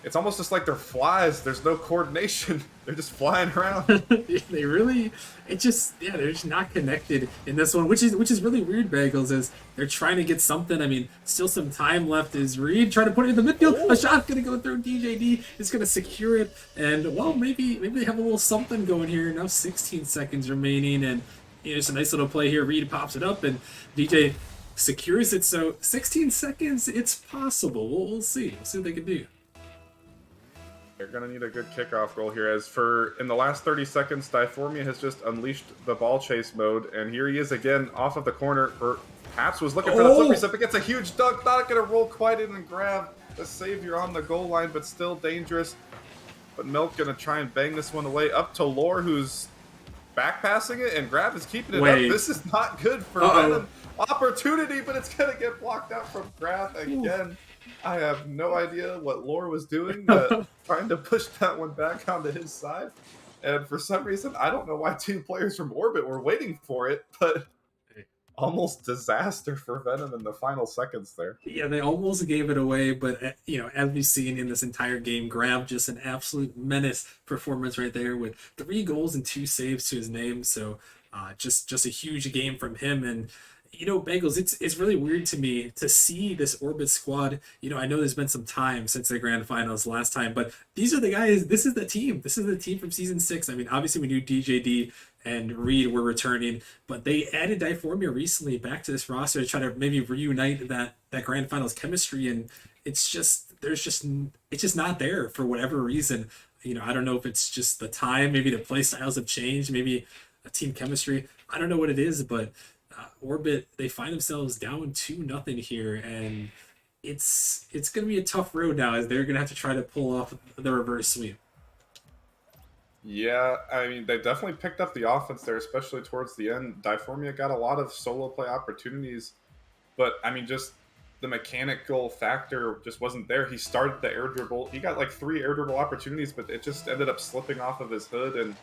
it's almost just like they're flies. There's no coordination. They're just flying around. They really, it just, yeah, they're just not connected in this one, which is really weird. Bagels is they're trying to get something. I mean, still some time left. Is Reed trying to put it in the midfield? A shot gonna go through. DJD is gonna secure it, and well, maybe they have a little something going here. Now 16 seconds remaining, and you know, just a nice little play here. Reed pops it up, and DJ secures it. So 16 seconds, it's possible. We'll see. We'll see what they can do. They're going to need a good kickoff goal here, as for in the last 30 seconds, Diformia has just unleashed the ball chase mode, and here he is again off of the corner. Perhaps was looking for the flippery step, but gets a huge dunk, not going to roll quite in and grab the savior on the goal line, but still dangerous. But Milk going to try and bang this one away up to Lore, who's back passing it, and Grab is keeping it up. This is not good for Venom. Opportunity, but it's going to get blocked out from Grab again. I have no idea what Lore was doing, but trying to push that one back onto his side. And for some reason, I don't know why two players from Orbit were waiting for it, but almost disaster for Venom in the final seconds there. Yeah, they almost gave it away, but you know, as we've seen in this entire game, Grab just an absolute menace performance right there with 3 goals and 2 saves to his name. So just a huge game from him. And you know, Bagels, it's really weird to me to see this Orbit squad. You know, I know there's been some time since the grand finals last time, but these are the guys, this is the team. This is the team from season 6. I mean, obviously we knew DJD and Reed were returning, but they added Diformia recently back to this roster to try to maybe reunite that grand finals chemistry, and it's just not there for whatever reason. You know, I don't know if it's just the time, maybe the play styles have changed, maybe a team chemistry. I don't know what it is, but Orbit, they find themselves down 2-0 here, and it's going to be a tough road now, as they're going to have to try to pull off the reverse sweep. Yeah, I mean, they definitely picked up the offense there, especially towards the end. Diformia got a lot of solo play opportunities, but I mean, just the mechanical factor just wasn't there. He started the air dribble. He got like 3 air dribble opportunities, but it just ended up slipping off of his hood, and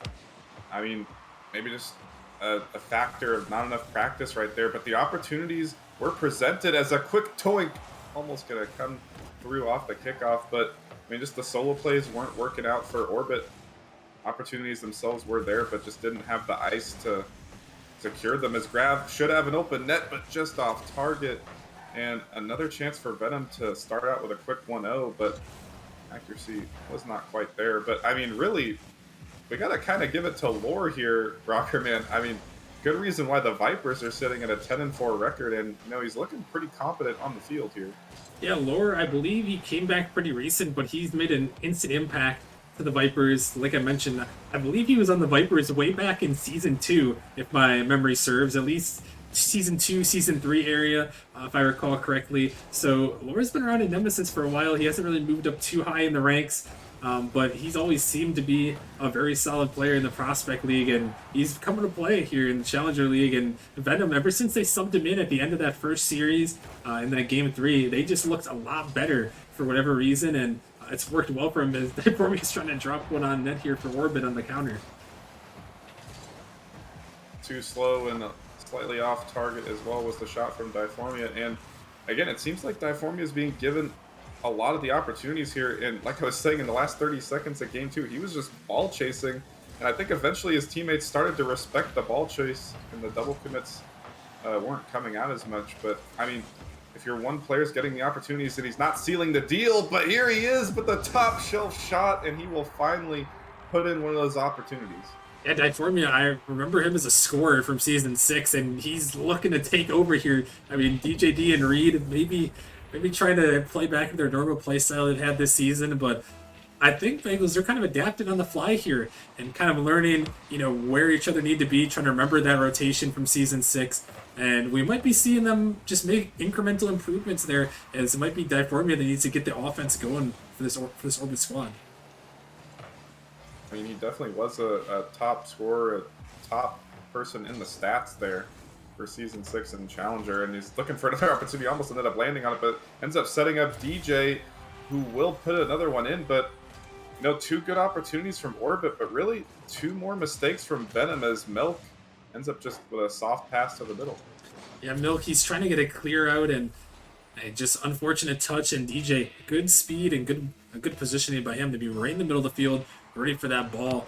I mean, maybe just a factor of not enough practice right there, but the opportunities were presented as a quick toink, almost gonna come through off the kickoff, but I mean, just the solo plays weren't working out for Orbit. Opportunities themselves were there, but just didn't have the ice to secure them, as Grab should have an open net, but just off target. And another chance for Venom to start out with a quick 1-0, but accuracy was not quite there. But I mean, really, we gotta kind of give it to Lore here, Rockerman. I mean, good reason why the Vipers are sitting at a 10-4 record, and you know, he's looking pretty competent on the field here. Yeah, Lore, I believe he came back pretty recent, but he's made an instant impact to the Vipers. Like I mentioned, I believe he was on the Vipers way back in Season 2, if my memory serves, at least Season 2, Season 3 area, if I recall correctly. So Lore's been around in Nemesis for a while. He hasn't really moved up too high in the ranks, but he's always seemed to be a very solid player in the Prospect League, and he's coming to play here in the Challenger League. And Venom, ever since they subbed him in at the end of that first series, in that Game 3, they just looked a lot better for whatever reason, and it's worked well for him, as Diformia's trying to drop one on net here for Orbit on the counter. Too slow and slightly off target as well was the shot from Diformia. And again, it seems like Diformia is being given a lot of the opportunities here. And like I was saying, in the last 30 seconds of Game 2, he was just ball chasing. And I think eventually his teammates started to respect the ball chase, and the double commits weren't coming out as much. But I mean, if your one player's getting the opportunities and he's not sealing the deal, but here he is with the top shelf shot, and he will finally put in one of those opportunities. Yeah, Diformia, I remember him as a scorer from Season 6, and he's looking to take over here. I mean, DJD and Reed maybe trying to play back in their normal play style they've had this season, but I think Bengals, they're kind of adapting on the fly here and kind of learning, you know, where each other need to be, trying to remember that rotation from Season 6. And we might be seeing them just make incremental improvements there, as it might be Diformia that needs to get the offense going for this Orbit squad. I mean, he definitely was a top scorer, a top person in the stats there for Season 6 in Challenger, and he's looking for another opportunity. Almost ended up landing on it, but ends up setting up DJ, who will put another one in. But you know, 2 good opportunities from Orbit, but really 2 more mistakes from Venom, as Milk ends up just with a soft pass to the middle. Yeah, Milk, he's trying to get a clear out, and just unfortunate touch, and DJ, good speed and good a good positioning by him to be right in the middle of the field, ready for that ball.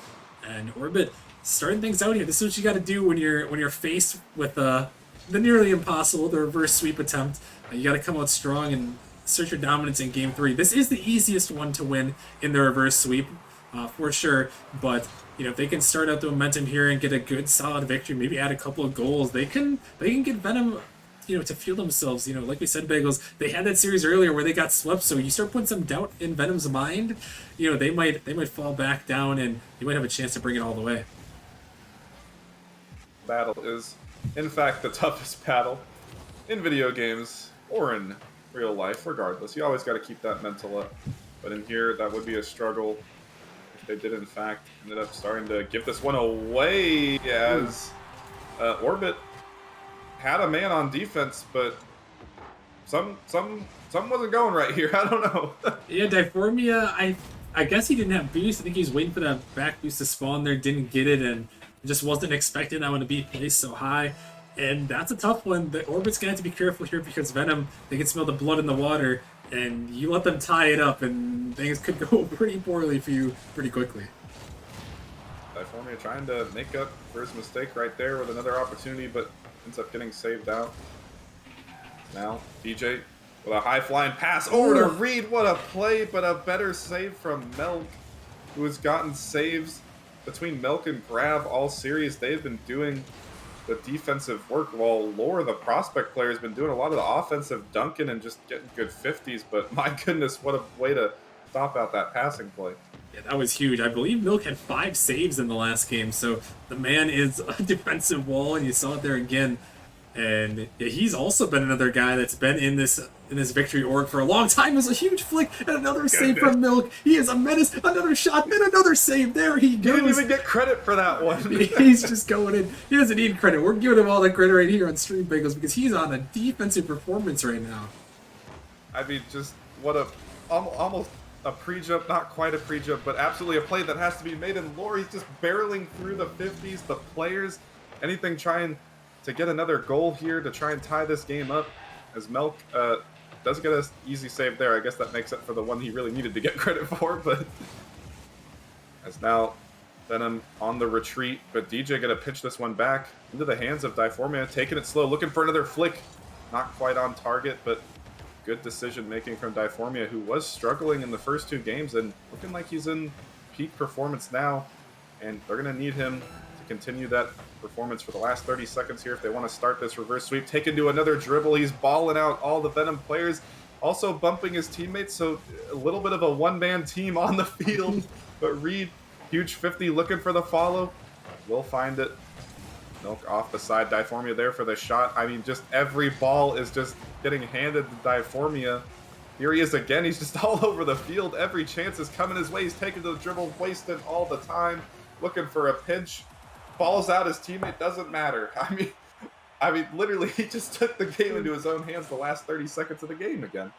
And Orbit starting things out here. This is what you got to do when you're faced with the nearly impossible, the reverse sweep attempt. You got to come out strong and assert your dominance in game 3. This is the easiest one to win in the reverse sweep, for sure. But if they can start out the momentum here and get a good solid victory, maybe add a couple of goals, they can get Venom to feel themselves. Like we said, Bagels, they had that series earlier where they got swept, so you start putting some doubt in Venom's mind, they might fall back down and you might have a chance to bring it all the way. Battle is, in fact, the toughest battle in video games or in real life, regardless. You always got to keep that mental up. But in here, that would be a struggle if they did, in fact, ended up starting to give this one away as Orbit had a man on defense, but some wasn't going right here. I don't know. Yeah, Diformia, I guess he didn't have boost. I think he was waiting for that back boost to spawn there, didn't get it, and just wasn't expecting that one to be placed so high. And that's a tough one. The Orbit's going to have to be careful here because Venom, they can smell the blood in the water, and you let them tie it up, and things could go pretty poorly for you pretty quickly. Diformia trying to make up for his mistake right there with another opportunity, but ends up getting saved out. Now, DJ with a high-flying pass over to Reed. What a play, but a better save from Milk, who has gotten saves between Milk and Grab all series. They've been doing the defensive work, while Lore, the prospect player, has been doing a lot of the offensive dunking and just getting good 50s. But my goodness, what a way to stop out that passing play. Yeah, that was huge. I believe Milk had 5 saves in the last game, so the man is a defensive wall, and you saw it there again. And yeah, he's also been another guy that's been in this victory org for a long time. It was a huge flick and another save from Milk. He is a menace. Another shot and another save. There he goes. He didn't even get credit for that one. He's just going in. He doesn't need credit. We're giving him all the credit right here on Stream Bagels because he's on a defensive performance right now. I mean, just what a almost a pre-jump, not quite a pre-jump, but absolutely a play that has to be made. And Lore, he's just barreling through the 50s. The players, anything trying to get another goal here to try and tie this game up, as Milk does get an easy save there. I guess that makes up for the one he really needed to get credit for, but as now Venom on the retreat, but DJ gonna pitch this one back into the hands of Diformia, taking it slow, looking for another flick. Not quite on target, but good decision making from Diformia, who was struggling in the first 2 games and looking like he's in peak performance now, and they're gonna need him to continue that performance for the last 30 seconds here if they want to start this reverse sweep. Taken to another dribble. He's balling out all the Venom players, also bumping his teammates, so a little bit of a one-man team on the field. But Reed, huge 50, looking for the follow. Will find it. Milk off the side. Diformia there for the shot. I mean, just every ball is just getting handed to Diformia. Here he is again. He's just all over the field. Every chance is coming his way. He's taking the dribble, wasting all the time, looking for a pinch. Falls out, his teammate, doesn't matter. I mean, literally, he just took the game into his own hands the last 30 seconds of the game again.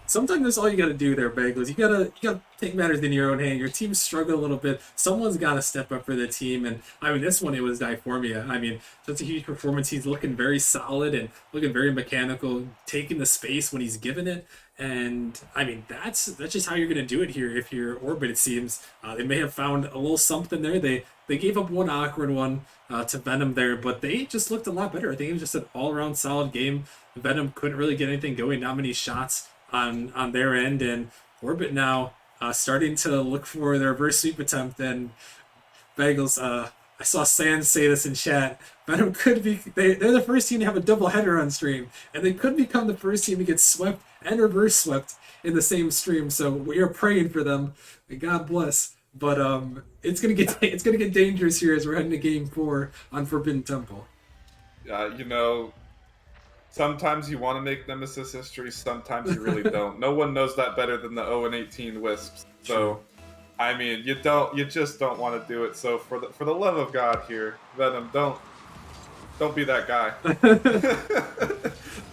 Sometimes that's all you gotta do there, Bagels. You gotta take matters in your own hand. Your team struggle a little bit. Someone's gotta step up for the team, and I mean, this one it was Diformia. I mean, that's a huge performance. He's looking very solid and looking very mechanical, taking the space when he's given it. And I mean, that's just how you're gonna do it here. If you're Orbit, it seems they may have found a little something there. They gave up one awkward one to Venom there, but they just looked a lot better. I think it was just an all-around solid game. Venom couldn't really get anything going. Not many shots on their end, and Orbit now starting to look for their reverse sweep attempt. And Bagels, I saw Sans say this in chat. Venom could be they're the first team to have a doubleheader on stream, and they could become the first team to get swept and reverse swept in the same stream. So we are praying for them. God bless. But it's gonna get dangerous here as we're heading to Game 4 on Forbidden Temple. You know, sometimes you want to make Nemesis history, sometimes you really don't. No one knows that better than the 0-18 Wisps. So, I mean, you just don't want to do it. So for the love of God here, Venom, don't be that guy.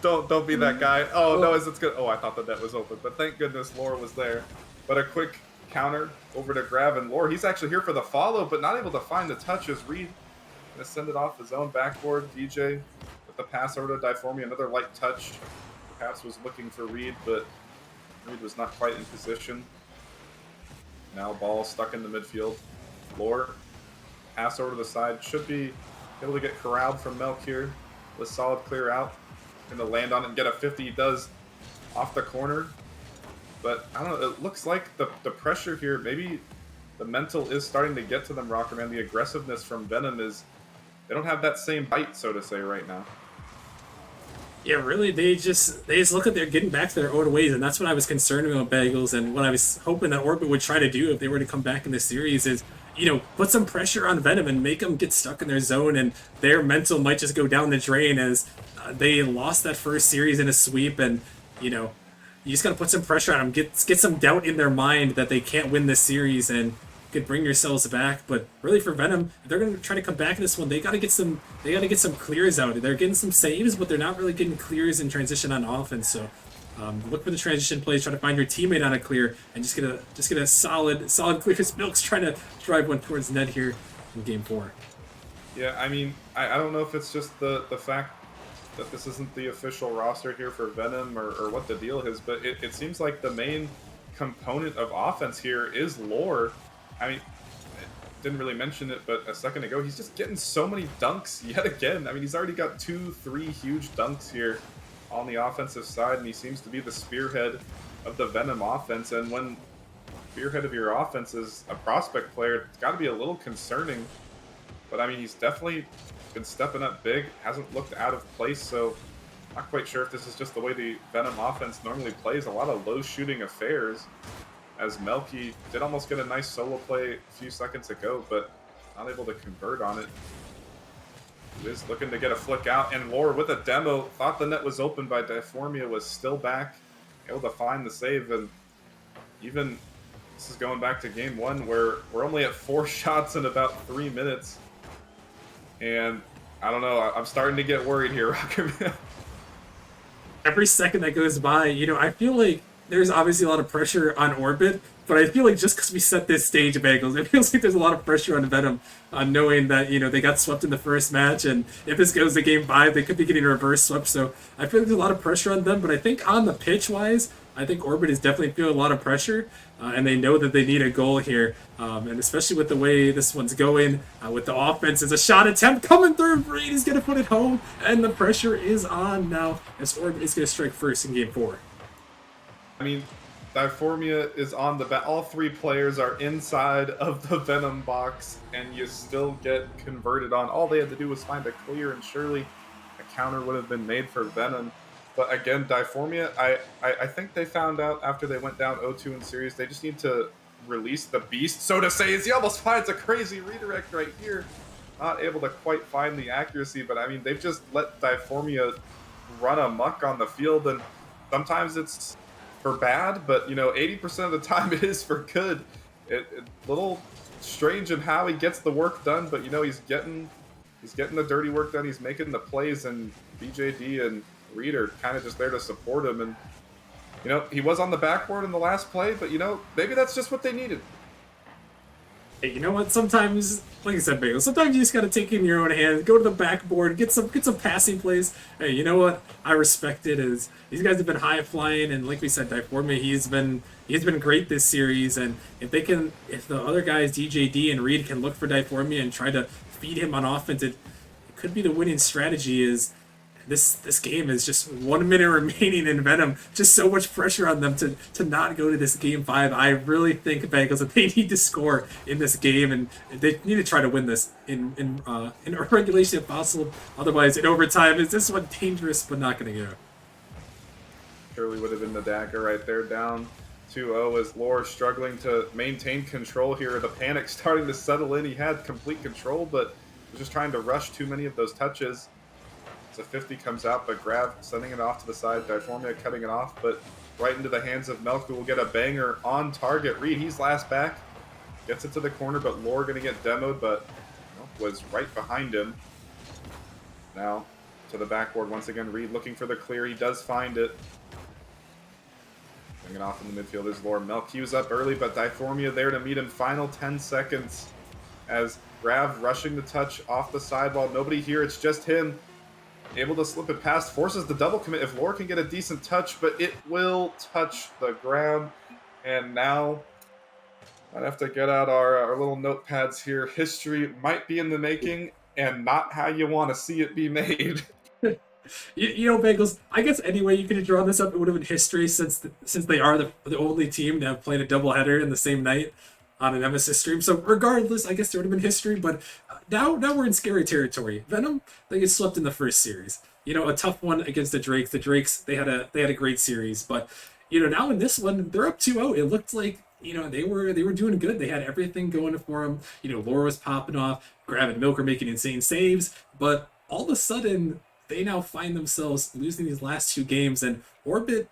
don't be that guy. Oh no, it's good. Oh, I thought the net was open, but thank goodness Lore was there. But a quick counter over to Grab and Lore. He's actually here for the follow, but not able to find the touch as Reed gonna send it off his own backboard. DJ with the pass over to Diformia, another light touch. Perhaps was looking for Reed, but Reed was not quite in position. Now ball stuck in the midfield. Lore, pass over to the side. Should be able to get corralled from Melk here. With solid clear out. Going to land on it and get a 50. He does off the corner. But, I don't know, it looks like the pressure here, maybe the mental is starting to get to them, Rockerman. The aggressiveness from Venom is, they don't have that same bite, so to say, right now. Yeah, really, they just look at they're getting back to their own ways, and that's what I was concerned about Bagels, and what I was hoping that Orbit would try to do if they were to come back in the series is, put some pressure on Venom and make them get stuck in their zone, and their mental might just go down the drain as they lost that first series in a sweep, and you just gotta put some pressure on them, get some doubt in their mind that they can't win this series, and could bring yourselves back. But really, for Venom, if they're gonna try to come back in this one, they gotta get some clears out. They're getting some saves, but they're not really getting clears in transition on offense. So look for the transition plays, try to find your teammate on a clear, and just get a solid clear. Milk's trying to drive one towards net here in game 4. Yeah, I mean, I don't know if it's just the fact that this isn't the official roster here for Venom or what the deal is, but it seems like the main component of offense here is Lore. I mean, I didn't really mention it, but a second ago, he's just getting so many dunks yet again. I mean, he's already got 2-3 huge dunks here on the offensive side, and he seems to be the spearhead of the Venom offense. And when spearhead of your offense is a prospect player, it's got to be a little concerning. But I mean, he's definitely been stepping up big, hasn't looked out of place, so not quite sure if this is just the way the Venom offense normally plays. A lot of low shooting affairs, as Melky did almost get a nice solo play a few seconds ago, but not able to convert on it. He is looking to get a flick out, and Lore with a demo, thought the net was open by Diformia, was still back, able to find the save, and even this is going back to game 1 where we're only at 4 shots in about 3 minutes. And I don't know, I'm starting to get worried here, Rockerman. Every second that goes by, I feel like there's obviously a lot of pressure on Orbit, but I feel like just because we set this stage, Bagels, it feels like there's a lot of pressure on Venom, knowing that, they got swept in the first match, and if this goes to game 5, they could be getting a reverse swept, so I feel like there's a lot of pressure on them, but I think on the pitch-wise, I think Orbit is definitely feeling a lot of pressure, and they know that they need a goal here, and especially with the way this one's going, with the offense, it's a shot attempt coming through, Reed is going to put it home, and the pressure is on now, as Orbit is going to strike first in game 4. I mean, Diformia is on the all 3 players are inside of the Venom box, and you still get converted on. All they had to do was find a clear, and surely a counter would have been made for Venom. But again, Diformia, I think they found out after they went down 0-2 in series, they just need to release the beast, so to say, as he almost finds a crazy redirect right here. Not able to quite find the accuracy, but I mean, they've just let Diformia run amok on the field, and sometimes it's for bad, but 80% of the time it is for good. It little strange in how he gets the work done, but he's getting the dirty work done. He's making the plays, and BJD and Reed are kind of just there to support him. And he was on the backboard in the last play, but maybe that's just what they needed. Hey, you know what? Sometimes, like I said, Bagel, sometimes you just gotta take it in your own hands, go to the backboard, get some passing plays. Hey, you know what? I respect it. As these guys have been high flying, and like we said, Diformia, he's been great this series. And if the other guys, DJD and Reed, can look for Diformia and try to feed him on offense, it could be the winning strategy. Is this game is just 1 minute remaining in Venom. Just so much pressure on them to not go to this game 5. I really think, Bengals, that they need to score in this game, and they need to try to win this in regulation if possible. Otherwise, in overtime, is this one dangerous but not going to go? Surely would have been the dagger right there, down 2-0 as Lore struggling to maintain control here. The panic starting to settle in. He had complete control, but was just trying to rush too many of those touches. A 50 comes out, but Grav sending it off to the side. Diformia cutting it off, but right into the hands of Melk, who will get a banger on target. Reed, he's last back. Gets it to the corner, but Lore going to get demoed, but was right behind him. Now to the backboard once again. Reed looking for the clear. He does find it. Bringing it off in the midfield is Lore. Melk, he was up early, but Diformia there to meet him. Final 10 seconds as Grav rushing the touch off the sidewall. Nobody here, it's just him. Able to slip it past, forces the double commit if Lore can get a decent touch, but it will touch the ground. And now I'd have to get out our little notepads here. History might be in the making, and not how you want to see it be made. You know, Bagels. I guess any way you could have drawn this up, it would have been history since they are the only team to have played a doubleheader in the same night on a Nemesis stream. So regardless, I guess there would have been history. But now we're in scary territory. Venom, they get swept in the first series. You know, a tough one against the Drakes. The Drakes, they had a great series, but you know, now in this one, they're up 2-0. It looked like, you know, they were doing good. They had everything going for them. You know, Laura was popping off, Grab and Milk were making insane saves, but all of a sudden they now find themselves losing these last two games, and Orbit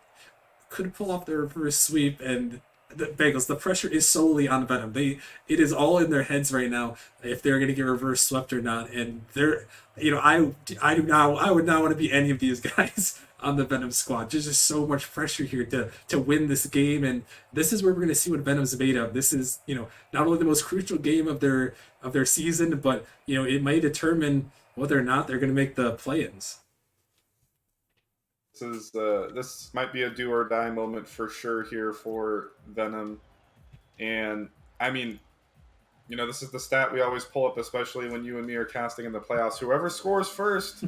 could pull off their reverse sweep. And the Bagels, the pressure is solely on Venom. It is all in their heads right now if they're going to get reverse swept or not. And they're, you know, I would not want to be any of these guys on the Venom squad. There's just so much pressure here to win this game, and this is where we're going to see what Venom's made of. This is, you know, not only the most crucial game of their season, but you know, it may determine whether or not they're going to make the play-ins. This might be a do or die moment for sure here for Venom, and I mean, you know, this is the stat we always pull up, especially when you and me are casting in the playoffs. Whoever scores first,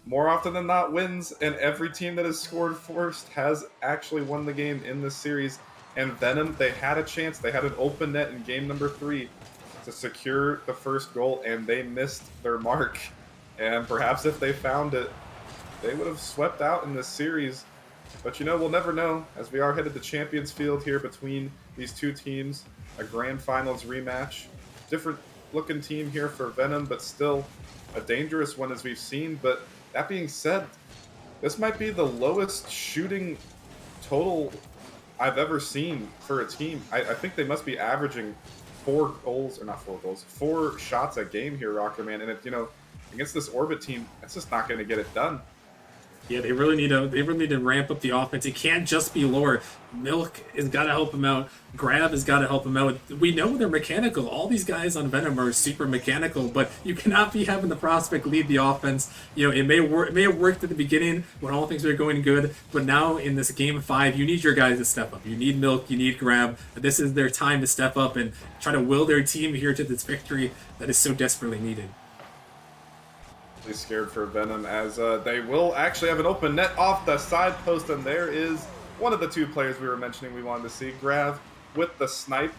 more often than not, wins, and every team that has scored first has actually won the game in this series. And Venom, they had a chance. They had an open net in game number 3 to secure the first goal, and they missed their mark. And perhaps if they found it, they would have swept out in this series. But, you know, we'll never know, as we are headed to Champions Field here between these two teams. A Grand Finals rematch. Different looking team here for Venom, but still a dangerous one as we've seen. But that being said, this might be the lowest shooting total I've ever seen for a team. I think they must be averaging 4 shots a game here, Rockerman. And, you know, against this Orbit team, that's just not going to get it done. Yeah, they really need to ramp up the offense. It can't just be Lore. Milk has got to help him out. Grab has got to help him out. We know they're mechanical. All these guys on Venom are super mechanical, but you cannot be having the prospect lead the offense. You know, it may have worked at the beginning when all things were going good, but now in this game 5, you need your guys to step up. You need Milk, you need Grab. This is their time to step up and try to will their team here to this victory that is so desperately needed. Scared for Venom, as they will actually have an open net off the side post, and there is one of the two players we were mentioning we wanted to see. Grav with the snipe.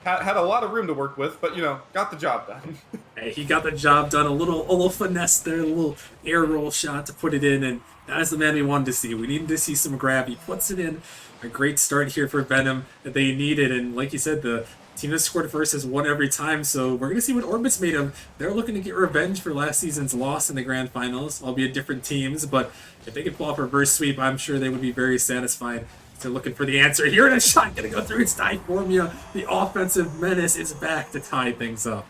Had a lot of room to work with, but, you know, got the job done. Hey, he got the job done. A little finesse there, a little air roll shot to put it in, and that is the man we wanted to see. We needed to see some Grab. He puts it in. A great start here for Venom that they needed, and like you said, the team that scored first has won every time, so we're going to see what Orbit's made of. They're looking to get revenge for last season's loss in the Grand Finals, albeit different teams, but if they could pull off a reverse sweep, I'm sure they would be very satisfied. So looking for the answer here, and a shot going to go through. It's Diformia. The offensive menace is back to tie things up.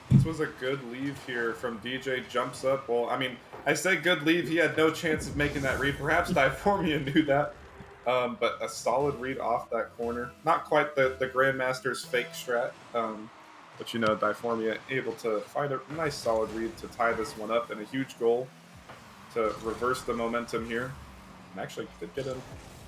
This was a good leave here from DJ. Jumps up. Well, I mean, I say good leave. He had no chance of making that read. Perhaps Diformia knew that. But a solid read off that corner. Not quite the Grandmaster's fake strat. But, you know, Diformia able to find a nice solid read to tie this one up, and a huge goal to reverse the momentum here. And actually did get a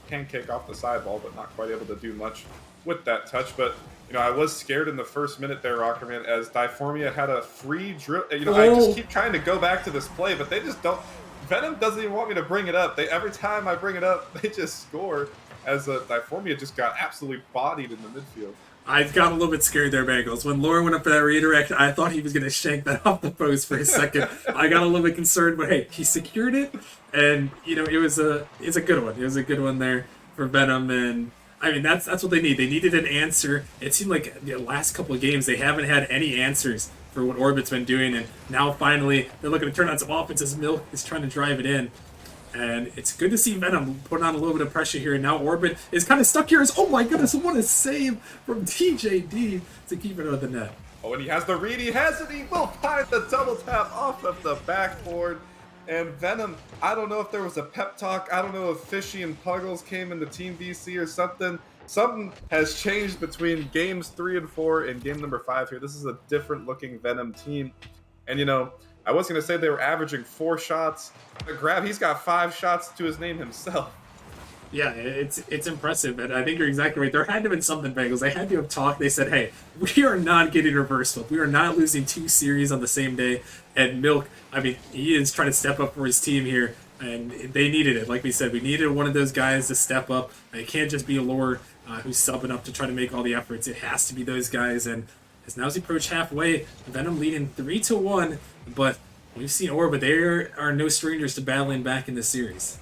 pancake off the side ball, but not quite able to do much with that touch. But, you know, I was scared in the first minute there, Rockerman, as Diformia had a free drill. You know, I just keep trying to go back to this play, but they just don't. Venom doesn't even want me to bring it up. Every time I bring it up, they just score, as Diformia just got absolutely bodied in the midfield. I got a little bit scared there, Bagels. When Lauren went up for that redirect, I thought he was going to shank that off the post for a second. I got a little bit concerned, but hey, he secured it, and you know, it's a good one. It was a good one there for Venom, and I mean that's what they need. They needed an answer. It seemed like the last couple of games they haven't had any answers for what Orbit's been doing, and now finally they're looking to turn on some offense as Milk is trying to drive it in. And it's good to see Venom putting on a little bit of pressure here. And now Orbit is kind of stuck here. Oh my goodness, what a save from TJD to keep it out of the net. Oh, and he has the read. He has it. He will find the double tap off of the backboard. And Venom, I don't know if there was a pep talk. I don't know if Fishy and Puggles came into Team VC or something. Something has changed between games 3 and 4 and game number 5 here. This is a different looking Venom team. And, you know, I was going to say they were averaging 4 shots. But Grab, he's got 5 shots to his name himself. Yeah, it's impressive, and I think you're exactly right. There had to have been something, Bengals. They had to have talked. They said, "Hey, we are not getting reverse swept. We are not losing 2 series on the same day." And Milk, I mean, he is trying to step up for his team here, and they needed it. Like we said, we needed one of those guys to step up. It can't just be Allure who's subbing up to try to make all the efforts. It has to be those guys. And as now as we approach halfway, Venom leading 3-1, but we've seen Orbit. They are no strangers to battling back in this series.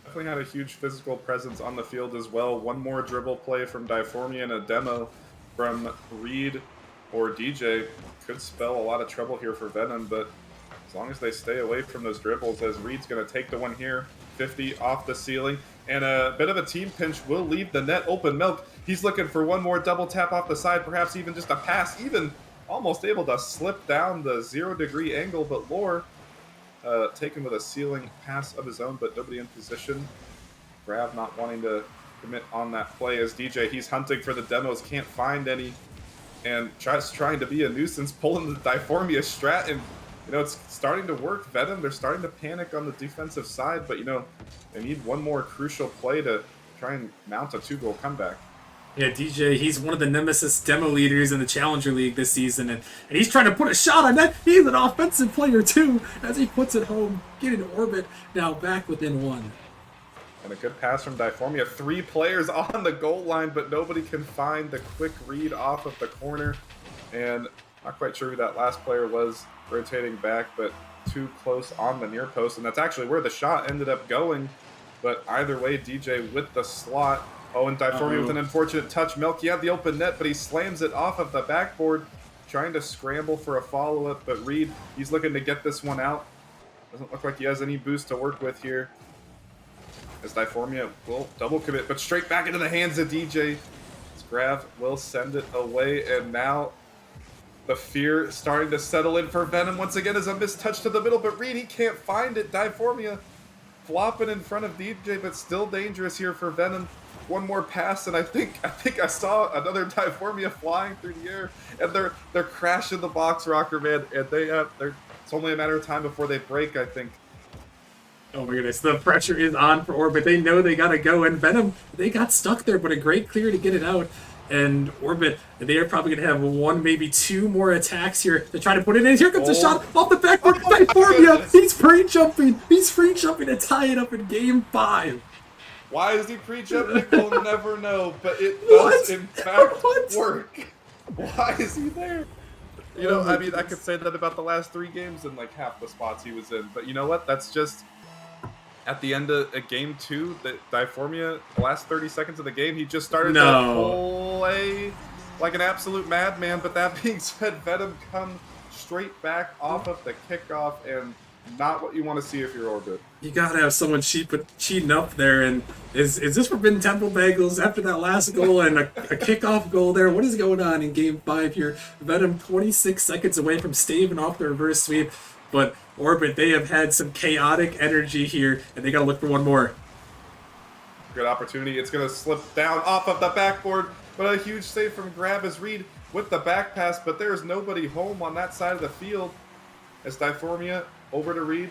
Definitely had a huge physical presence on the field as well. One more dribble play from Diformia and a demo from Reed or DJ could spell a lot of trouble here for Venom, but as long as they stay away from those dribbles, as Reed's going to take the one here, 50 off the ceiling, and a bit of a team pinch will leave the net open. Milk, he's looking for one more double tap off the side, perhaps even just a pass, even almost able to slip down the 0-degree angle, but Lore taken with a ceiling pass of his own, but nobody in position. Grav not wanting to commit on that play as DJ, he's hunting for the demos, can't find any, and trying to be a nuisance, pulling the Diformia strat, and it's starting to work. Venom, they're starting to panic on the defensive side, but they need one more crucial play to try and mount a 2-goal comeback. Yeah, DJ, he's one of the Nemesis demo leaders in the Challenger League this season, and he's trying to put a shot on that. He's an offensive player, too, as he puts it home, getting Orbit now back within one. And a good pass from Diformia. 3 players on the goal line, but nobody can find the quick read off of the corner. And not quite sure who that last player was rotating back, but too close on the near post. And that's actually where the shot ended up going. But either way, DJ with the slot. Oh, and Diformia with an unfortunate touch. Milk, he had the open net, but he slams it off of the backboard, trying to scramble for a follow-up. But Reed, he's looking to get this one out. Doesn't look like he has any boost to work with here. As Diformia will double commit, but straight back into the hands of DJ. As Grav will send it away, and now the fear starting to settle in for Venom once again as a missed touch to the middle, but Reed, he can't find it. Diformia flopping in front of DJ, but still dangerous here for Venom. One more pass, and I think I saw another Diformia flying through the air, and they're crashing the box rocker, man, and it's only a matter of time before they break, I think. Oh my goodness, the pressure is on for Orbit. They know they gotta go, and Venom, they got stuck there, but a great clear to get it out. And Orbit, they are probably gonna have 1, maybe 2 more attacks here to try to put it in. Here comes a shot off the backboard. Diformia, he's free jumping to tie it up in game 5. Why is he pre-jumping? We'll never know, but it does in fact work. Why is he there? I mean, I could say that about the last 3 games and like half the spots he was in, but you know what? That's just at the end of game 2, that Diformia, the last 30 seconds of the game, he just started to play like an absolute madman. But that being said, Venom comes straight back off of the kickoff, and not what you want to see if you're Orbit. You gotta have someone cheating up there, and is this Forbidden Temple Bagels after that last goal and a kickoff goal there? What is going on in game 5 here? Venom 26 seconds away from staving off the reverse sweep, but Orbit, they have had some chaotic energy here, and they gotta look for one more. Good opportunity. It's gonna slip down off of the backboard, but a huge save from Grab as Reed with the back pass, but there's nobody home on that side of the field. As Diformia over to Reed.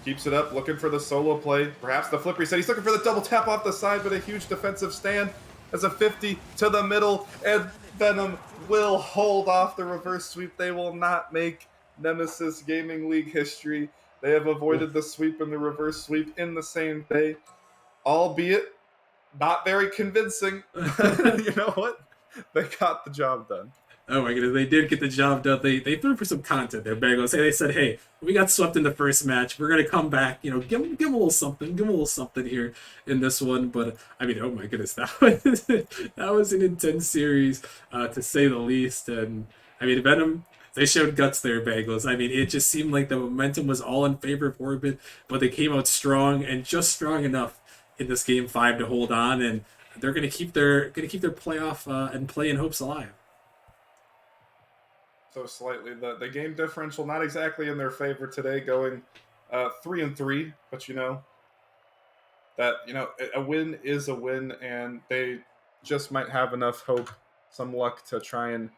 Keeps it up, looking for the solo play. Perhaps the flip reset. He's looking for the double tap off the side, but a huge defensive stand as a 50 to the middle. And Venom will hold off the reverse sweep. They will not make Nemesis Gaming League history. They have avoided the sweep and the reverse sweep in the same day. Albeit not very convincing. You know what? They got the job done. Oh my goodness, they did get the job done. They threw for some content there, Bagels. They said, hey, we got swept in the first match. We're going to come back, give them a little something. Give them a little something here in this one. But, I mean, oh my goodness, that was an intense series, to say the least. And, I mean, Venom, they showed guts there, Bagels. I mean, it just seemed like the momentum was all in favor of Orbit, but they came out strong and just strong enough in this game 5 to hold on. And they're going to keep their playoff and play in hopes alive. So slightly, the game differential not exactly in their favor today, going 3-3. But that a win is a win, and they just might have enough hope, some luck to try and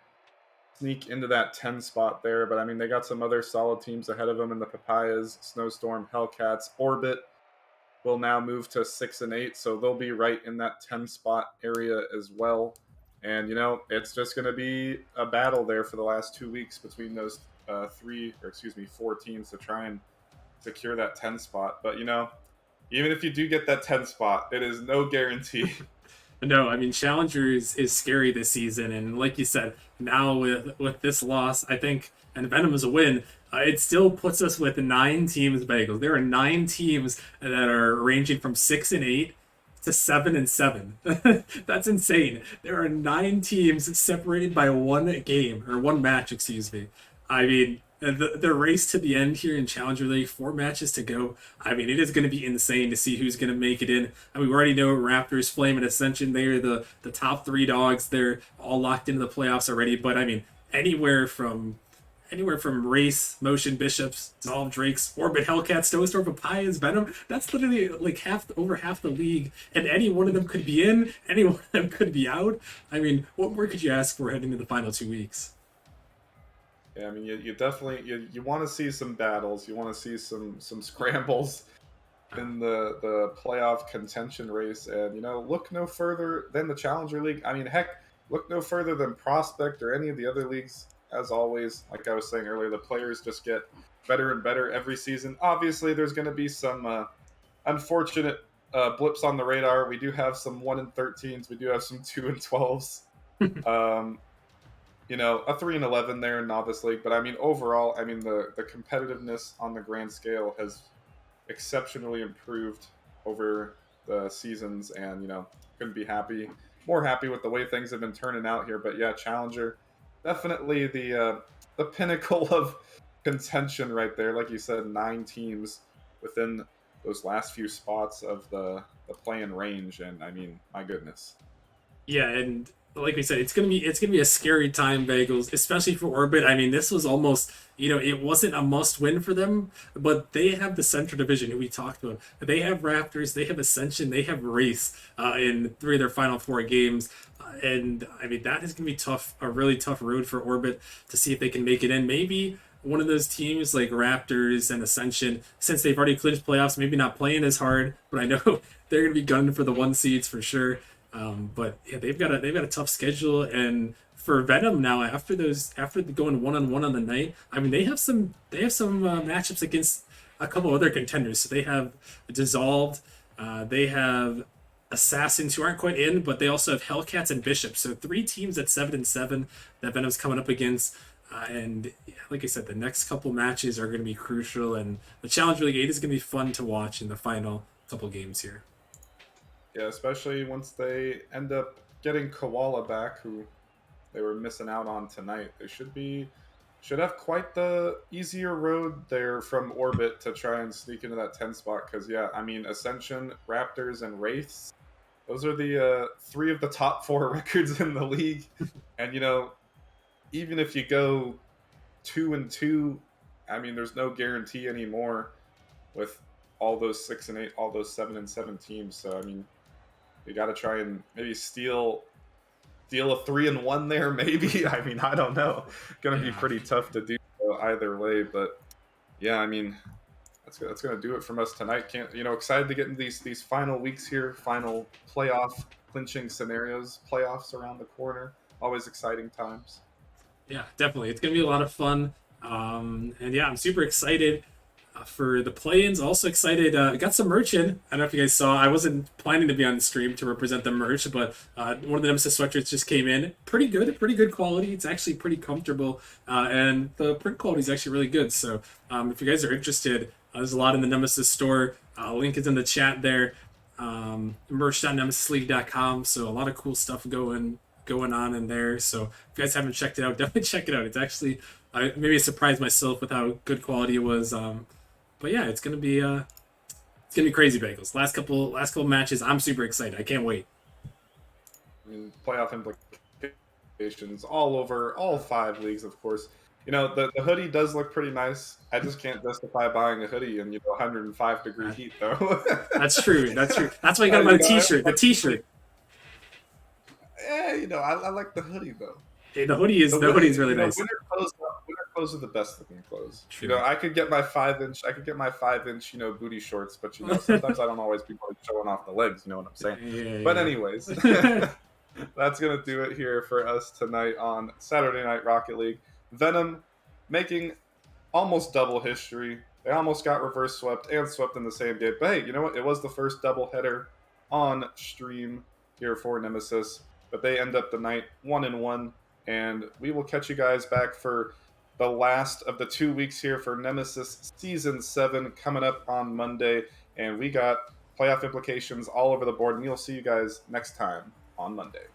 sneak into that 10 spot there. But I mean, they got some other solid teams ahead of them in the Papayas, Snowstorm, Hellcats, Orbit. will now move to 6 and 8, so they'll be right in that 10 spot area as well. And you know, it's just going to be a battle there for the last 2 weeks between those 4 teams to try and secure that 10 spot. But you know, even if you do get that 10 spot, it is no guarantee. No, I mean Challenger is scary this season, and like you said, now with this loss, I think, and Venom is a win, it still puts us with 9 teams. Bagels. There are 9 teams that are ranging from 6 and 8 to 7 and 7. That's insane. There are 9 teams separated by 1 game or 1 match, excuse me. I mean, the race to the end here in Challenger League, 4 matches to go. I mean, it is going to be insane to see who's going to make it in. I mean, we already know Raptors, Flame, and Ascension. They are the top 3 dogs. They're all locked into the playoffs already. But I mean, anywhere from Race, Motion, Bishops, Dissolve, Drakes, Orbit, Hellcat, Snowstorm, Papayas, Venom. That's literally like over half the league, and any one of them could be in. Any one of them could be out. I mean, what more could you ask for heading into the final 2 weeks? Yeah, I mean, you definitely you want to see some battles. You want to see some scrambles in the playoff contention race, and you know, look no further than the Challenger League. I mean, heck, look no further than Prospect or any of the other leagues. As always, like I was saying earlier, the players just get better and better every season. Obviously, there's going to be some unfortunate blips on the radar. We do have some 1 and 13s. We do have some 2 and 12s. You know, a 3 and 11 there in Novice League. But I mean, overall, I mean, the competitiveness on the grand scale has exceptionally improved over the seasons, and you know, couldn't be more happy with the way things have been turning out here. But yeah, Challenger, definitely the pinnacle of contention right there. Like you said, 9 teams within those last few spots of the play-in range, and I mean, my goodness. Yeah, and like we said, it's gonna be a scary time, Bagels, especially for Orbit. I mean, this was almost, you know, it wasn't a must win for them, but they have the Central Division, who we talked about. They have Raptors, they have Ascension, they have Race in 3 of their final 4 games. And I mean, that is gonna be tough, a really tough road for Orbit to see if they can make it in. Maybe one of those teams like Raptors and Ascension, since they've already clinched playoffs, maybe not playing as hard, but I know they're gonna be gunning for the 1 seeds for sure. But yeah, they've got a tough schedule, and for Venom now, after going 1-on-1 on the night, I mean, they have some matchups against a couple other contenders. So they have Dissolved, they have Assassins, who aren't quite in, but they also have Hellcats and Bishops. So 3 teams at 7 and 7 that Venom's coming up against. And yeah, like I said, the next couple matches are going to be crucial, and the Challenger League 8 is going to be fun to watch in the final couple games here. Yeah, especially once they end up getting Koala back, who they were missing out on tonight. They should have quite the easier road there from Orbit to try and sneak into that 10 spot. Because yeah, I mean, Ascension, Raptors, and Wraiths, those are the 3 of the top 4 records in the league. And you know, even if you go 2 and 2, I mean, there's no guarantee anymore with all those 6 and 8, all those 7 and 7 teams. So I mean, you got to try and maybe steal a 3 and 1 there. Maybe, I mean, I don't know. Gonna be pretty tough to do either way. But yeah, I mean, that's gonna do it from us tonight. Excited to get into these final weeks here, final playoff clinching scenarios, playoffs around the corner. Always exciting times. Yeah, definitely. It's going to be a lot of fun. And yeah, I'm super excited for the play-ins. Also excited. I got some merch in. I don't know if you guys saw. I wasn't planning to be on the stream to represent the merch, but one of the Nemesis sweatshirts just came in. Pretty good quality. It's actually pretty comfortable. And the print quality is actually really good. So if you guys are interested, there's a lot in the Nemesis store. Link is in the chat there. Merch.nemesisleague.com. So a lot of cool stuff going on in there. So if you guys haven't checked it out, definitely check it out. It's actually maybe I surprised myself with how good quality it was. But yeah, it's gonna be crazy, Bagels. Last couple matches, I'm super excited. I can't wait. I mean, playoff implications all over all 5 leagues, of course. You know, the hoodie does look pretty nice. I just can't justify buying a hoodie in 105-degree heat, though. That's true. That's why you got to buy the t-shirt. The t-shirt. Yeah, I like the hoodie though. Hey, the hoodie is really nice. Winter clothes are the best looking clothes. True. You know, I could get my 5-inch, you know, booty shorts, but you know, sometimes I don't always be showing off the legs. You know what I'm saying? Yeah, But yeah. anyways, that's gonna do it here for us tonight on Saturday Night Rocket League. Venom making almost double history. They almost got reverse swept and swept in the same game. But hey, you know what? It was the first doubleheader on stream here for Nemesis. But they end up the night 1-1. And we will catch you guys back for the last of the 2 weeks here for Nemesis Season 7 coming up on Monday. And we got playoff implications all over the board. And we'll see you guys next time on Monday.